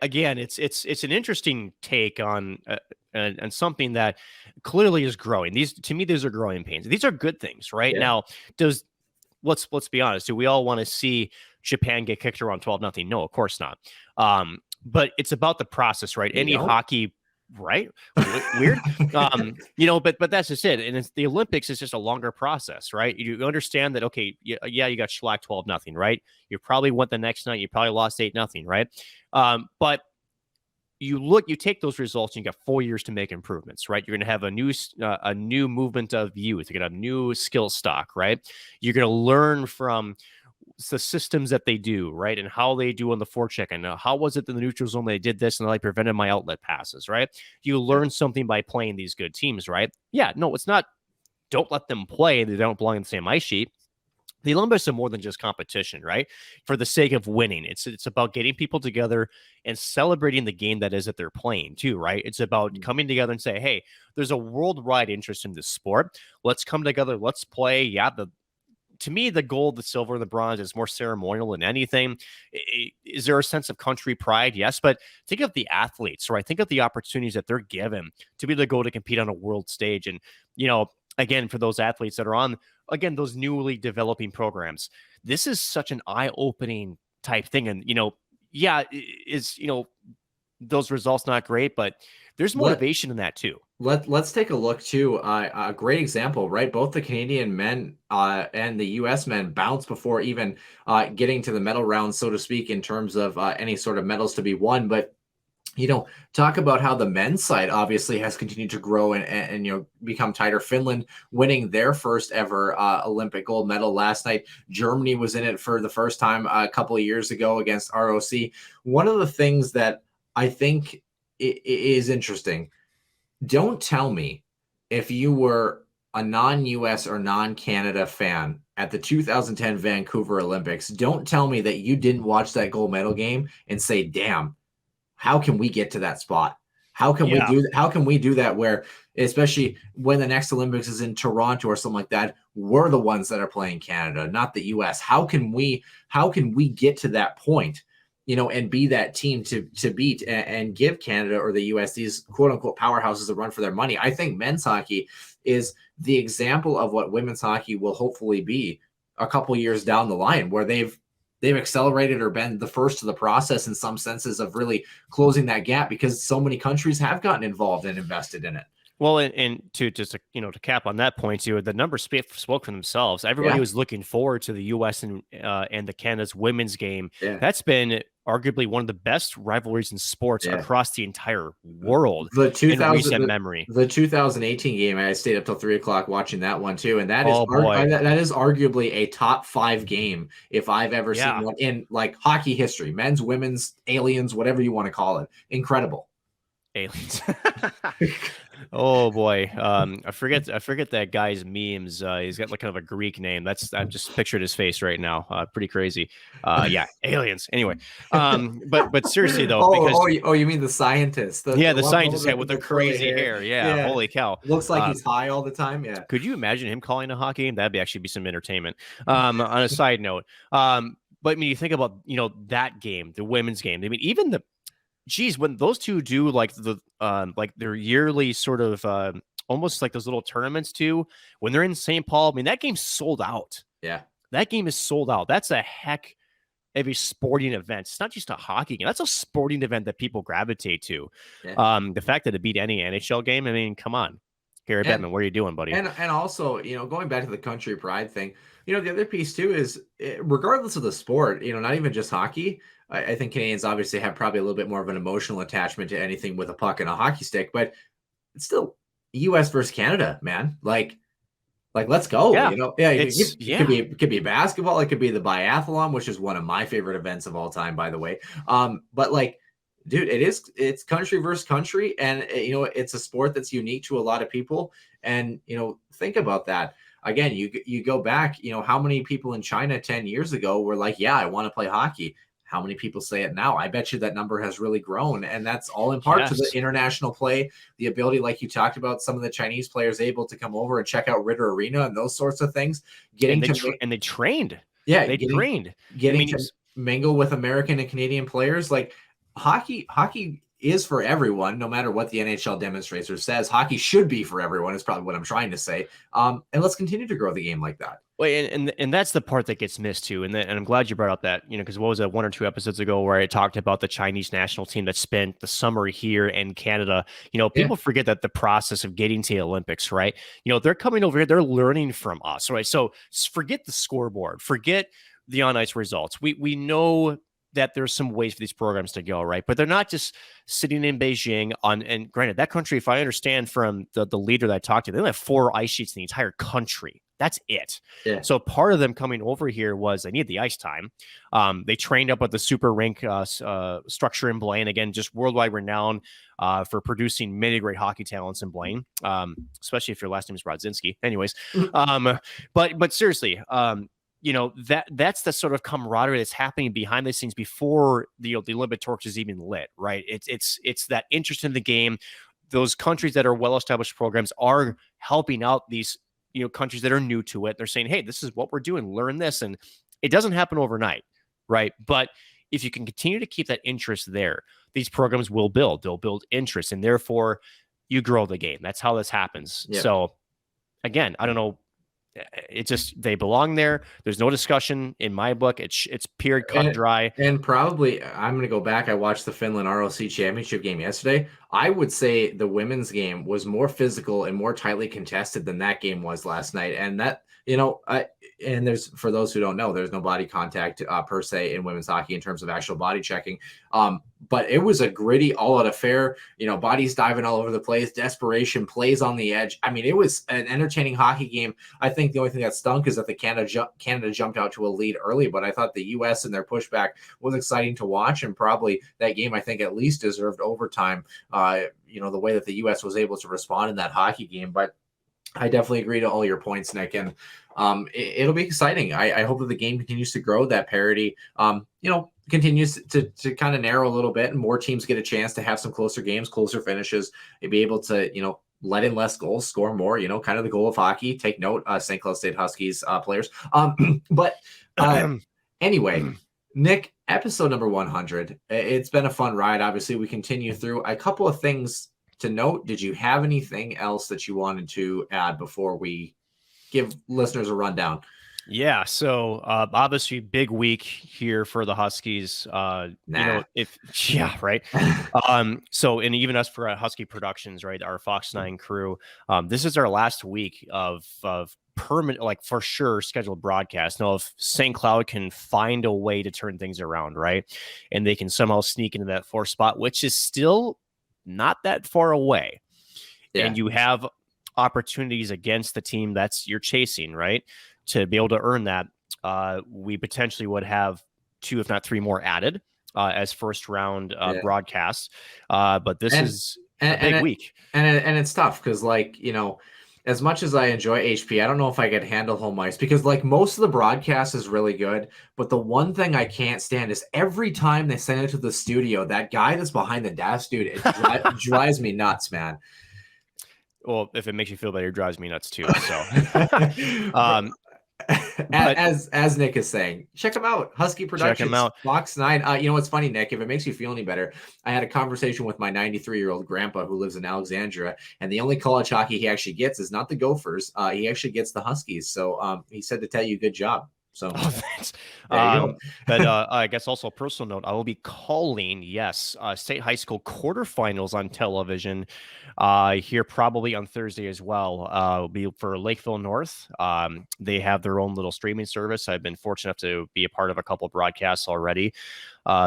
again, it's an interesting take on something that clearly is growing. To me, these are growing pains. These are good things, right? Yeah. Now, let's be honest. Do we all want to see Japan get kicked around 12-0? No, of course not. But it's about the process, right? Hockey, right? Weird. But that's just it. And it's the Olympics is just a longer process, right? You understand that, okay, yeah, you got shellacked 12-0, right? You probably went the next night, you probably lost 8-0, right? But you take those results and you got 4 years to make improvements, right? You're going to have a new movement of youth. You're going to have new skill stock, right? You're going to learn from the systems that they do, right? And how they do on the forecheck. And how was it in the neutral zone? They did this and they prevented my outlet passes, right? You learn something by playing these good teams, right? Yeah, no, it's not, don't let them play. They don't belong in the same ice sheet. The Olympics are more than just competition, right? For the sake of winning. It's about getting people together and celebrating the game that is that they're playing too, right? It's about coming together and say, hey, there's a worldwide interest in this sport. Let's come together. Let's play. Yeah, to me, the gold, the silver, and the bronze is more ceremonial than anything. Is there a sense of country pride? Yes, but think of the athletes, right? Think of the opportunities that they're given to be able to go to compete on a world stage. And, again, for those athletes that are on, again, those newly developing programs, this is such an eye-opening type thing. And, those results not great, but there's motivation in that too. Let's take a look too. A great example, right? Both the Canadian men and the U.S. men bounced before even getting to the medal round, so to speak, in terms of any sort of medals to be won. But talk about how the men's side obviously has continued to grow and become tighter. Finland winning their first ever Olympic gold medal last night. Germany was in it for the first time a couple of years ago against ROC. One of the things that I think is interesting. Don't tell me if you were a non-US or non-Canada fan at the 2010 Vancouver Olympics, don't tell me that you didn't watch that gold medal game and say, damn, how can we get to that spot? How can we do that where, especially when the next Olympics is in Toronto or something like that, we're the ones that are playing Canada, not the US. How can we get to that point? And be that team to beat and give Canada or the U.S. these quote unquote powerhouses a run for their money. I think men's hockey is the example of what women's hockey will hopefully be a couple years down the line, where they've accelerated or been the first to the process in some senses of really closing that gap, because so many countries have gotten involved and invested in it. Well, and to to cap on that point too, the numbers spoke for themselves. Everybody was looking forward to the U.S. and the Canada's women's game. Yeah. That's been arguably one of the best rivalries in sports across the entire world. In recent memory. The 2018 game, I stayed up till 3:00 watching that one too, and that is arguably a top 5 game if I've ever seen one in like hockey history, men's, women's, aliens, whatever you want to call it. Incredible. Aliens. Oh boy, I forget that guy's memes. He's got like kind of a Greek name. I've just pictured his face right now. Pretty crazy. Aliens. Anyway, but seriously though, you mean the scientist? The scientist with the crazy hair. Yeah, holy cow! Looks like he's high all the time. Yeah. Could you imagine him calling a hockey game? That'd actually be some entertainment. On a side note, but I mean, you think about that game, the women's game. I mean, even when those two do like their yearly sort of almost like those little tournaments too, when they're in St. Paul, I mean, that game's sold out. Yeah. That game is sold out. That's a heck of a sporting event. It's not just a hockey game. That's a sporting event that people gravitate to. Yeah. The fact that it beat any NHL game, I mean, come on. Gary Bettman, what are you doing, buddy? And also, going back to the country pride thing, the other piece too is regardless of the sport, not even just hockey, I think Canadians obviously have probably a little bit more of an emotional attachment to anything with a puck and a hockey stick, but it's still U.S. versus Canada, man. Like Like, let's go. Yeah, It could be basketball. It could be the biathlon, which is one of my favorite events of all time, by the way. But like, dude, it's country versus country, and it's a sport that's unique to a lot of people. And think about that. Again, you go back, how many people in China 10 years ago were like, yeah, I want to play hockey. How many people say it now? I bet you that number has really grown. And that's all in part to the international play, the ability, like you talked about, some of the Chinese players able to come over and check out Ritter Arena and those sorts of things. And they trained. Yeah. They trained. Getting to mingle with American and Canadian players. Like hockey is for everyone, no matter what the NHL demonstrator says. Hockey should be for everyone is probably what I'm trying to say. And let's continue to grow the game like that. Well, and that's the part that gets missed too. And I'm glad you brought up that, because what was it, 1 or 2 episodes ago where I talked about the Chinese national team that spent the summer here in Canada. People forget that the process of getting to the Olympics, right? They're coming over here, they're learning from us, right? So forget the scoreboard, forget the on-ice results. We know that there's some ways for these programs to go, right? But they're not just sitting in Beijing and granted, that country, if I understand from the leader that I talked to, they only have 4 ice sheets in the entire country. That's it. Yeah. So part of them coming over here was they needed the ice time. They trained up with the super rink structure in Blaine. Again, just worldwide renowned for producing many great hockey talents in Blaine, especially if your last name is Brodzinski. Anyways, but seriously, that's the sort of camaraderie that's happening behind the scenes before the Olympic torch is even lit, right? It's that interest in the game. Those countries that are well-established programs are helping out these countries that are new to it. They're saying, hey, this is what we're doing, learn this. And it doesn't happen overnight, right? But if you can continue to keep that interest there, they'll build interest, and therefore you grow the game. That's how this happens. Yep. So again, I don't know. They belong there. There's no discussion in my book. It's pure cut and dry. And probably I'm going to go back. I watched the Finland ROC championship game yesterday. I would say the women's game was more physical and more tightly contested than that game was last night. And that, and there's, for those who don't know, there's no body contact per se in women's hockey in terms of actual body checking. But it was a gritty, all-out affair. Bodies diving all over the place, desperation, plays on the edge. I mean, it was an entertaining hockey game. I think the only thing that stunk is that the Canada jumped out to a lead early, but I thought the U.S. and their pushback was exciting to watch, and probably that game, I think, at least deserved overtime. The way that the U.S. was able to respond in that hockey game. But I definitely agree to all your points, Nick, and it'll be exciting. I hope that the game continues to grow, that parity, continues to kind of narrow a little bit, and more teams get a chance to have some closer games, closer finishes, and be able to, let in less goals, score more, kind of the goal of hockey. Take note, St. Cloud State Huskies players. Anyway, Nick, episode number 100. It's been a fun ride. Obviously, we continue through a couple of things to note. Did you have anything else that you wanted to add before we give listeners a rundown? Yeah. So obviously big week here for the Huskies. Right. So, and even us for Husky Productions, right, our Fox 9 crew, this is our last week of permanent, like for sure, scheduled broadcast. Now, if St. Cloud can find a way to turn things around, right, and they can somehow sneak into that 4th spot, which is still not that far away, and you have opportunities against the team that's you're chasing, right, to be able to earn that, we potentially would have 2, if not 3 more added as first round broadcasts. But this is a big week. And it's tough because, as much as I enjoy HP, I don't know if I could handle home ice because, most of the broadcast is really good. But the one thing I can't stand is every time they send it to the studio, that guy that's behind the desk, dude, it drives me nuts, man. Well, if it makes you feel better, it drives me nuts too. So, as Nick is saying, check him out. Husky Productions, check him out. Fox 9. What's funny, Nick, if it makes you feel any better, I had a conversation with my 93-year-old grandpa who lives in Alexandria, and the only college hockey he actually gets is not the Gophers. He actually gets the Huskies. So he said to tell you, good job. So thanks. But I guess also a personal note, I will be calling, state high school quarterfinals on television here probably on Thursday as well. It'll be for Lakeville North. They have their own little streaming service. I've been fortunate enough to be a part of a couple of broadcasts already.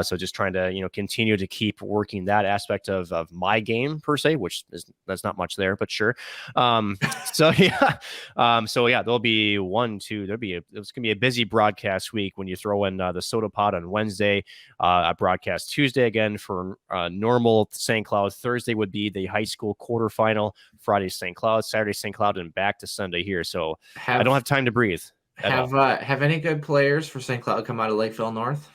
So just trying to, continue to keep working that aspect of my game per se, which that's not much there, but sure. So there'll be it's gonna be a busy broadcast week when you throw in the Soda Pod on Wednesday, a broadcast Tuesday again for normal St. Cloud. Thursday would be the high school quarterfinal. Friday St. Cloud, Saturday St. Cloud, and back to Sunday here. So I don't have time to breathe. Have any good players for St. Cloud come out of Lakeville North?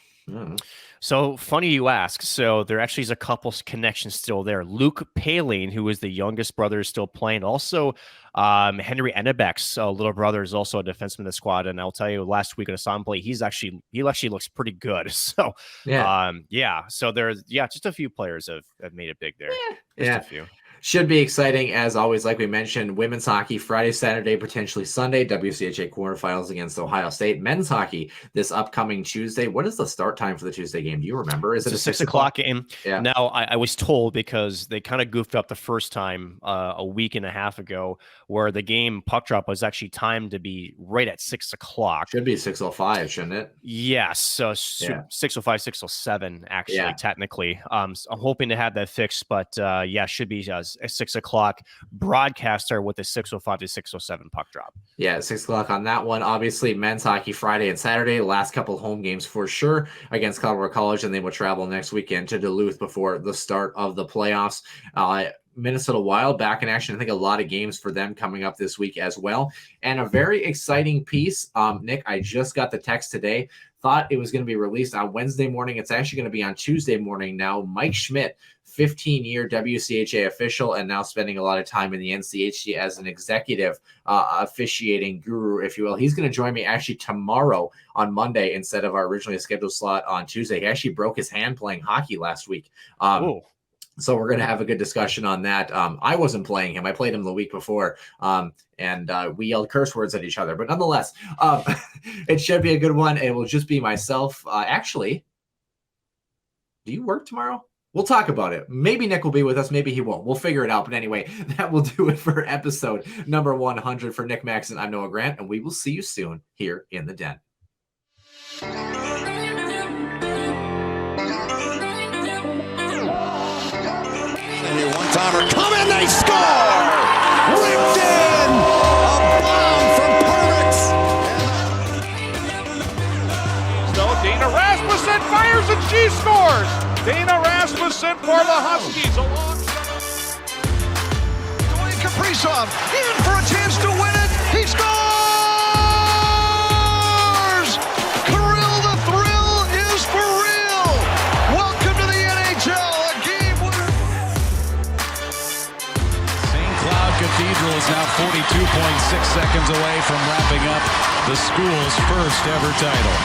So funny you ask. So there actually is a couple connections still there. Luke Paling, who is the youngest brother, is still playing. Also, Henry Ennebeck's little brother is also a defenseman in the squad. And I'll tell you, last week in assembly, he actually looks pretty good. So So there's just a few players have made it big there. Just a few. Should be exciting as always. Like we mentioned, women's hockey Friday, Saturday, potentially Sunday. WCHA quarterfinals against Ohio State. Men's hockey this upcoming Tuesday. What is the start time for the Tuesday game? Do you remember? Is it a 6 o'clock game? Yeah. Now I was told, because they kind of goofed up the first time a week and a half ago, where the game puck drop was actually timed to be right at 6 o'clock. Should be 6:05, shouldn't it? Yes. So 6:05, 6:07 actually technically. I'm hoping to have that fixed, but should be a 6 o'clock broadcaster with a 6:05 to 6:07 puck drop. Yeah, 6 o'clock on that one. Obviously, men's hockey Friday and Saturday. Last couple home games for sure against Colorado College, and they will travel next weekend to Duluth before the start of the playoffs. Minnesota Wild back in action. I think a lot of games for them coming up this week as well. And a very exciting piece. Nick, I just got the text today. Thought it was going to be released on Wednesday morning. It's actually going to be on Tuesday morning now. Mike Schmidt, 15-year WCHA official, and now spending a lot of time in the NCHC as an executive officiating guru, if you will. He's going to join me actually tomorrow on Monday instead of our originally scheduled slot on Tuesday. He actually broke his hand playing hockey last week. So we're going to have a good discussion on that. I wasn't playing him. I played him the week before, and we yelled curse words at each other. But nonetheless, it should be a good one. It will just be myself. Actually, do you work tomorrow? We'll talk about it. Maybe Nick will be with us. Maybe he won't. We'll figure it out. But anyway, that will do it for episode number 100. For Nick Maxon, I'm Noah Grant, and we will see you soon here in the Den. One-timer, come in, they score! Ripped in! A bomb from Pervix! So Dana Rasmussen fires and she scores! Dana Rasmussen for the Huskies alongside Dwayne Kaprizov in for a chance to win it! He scores! Kirill the Thrill is for real! Welcome to the NHL! Cathedral is now 42.6 seconds away from wrapping up the school's first ever title.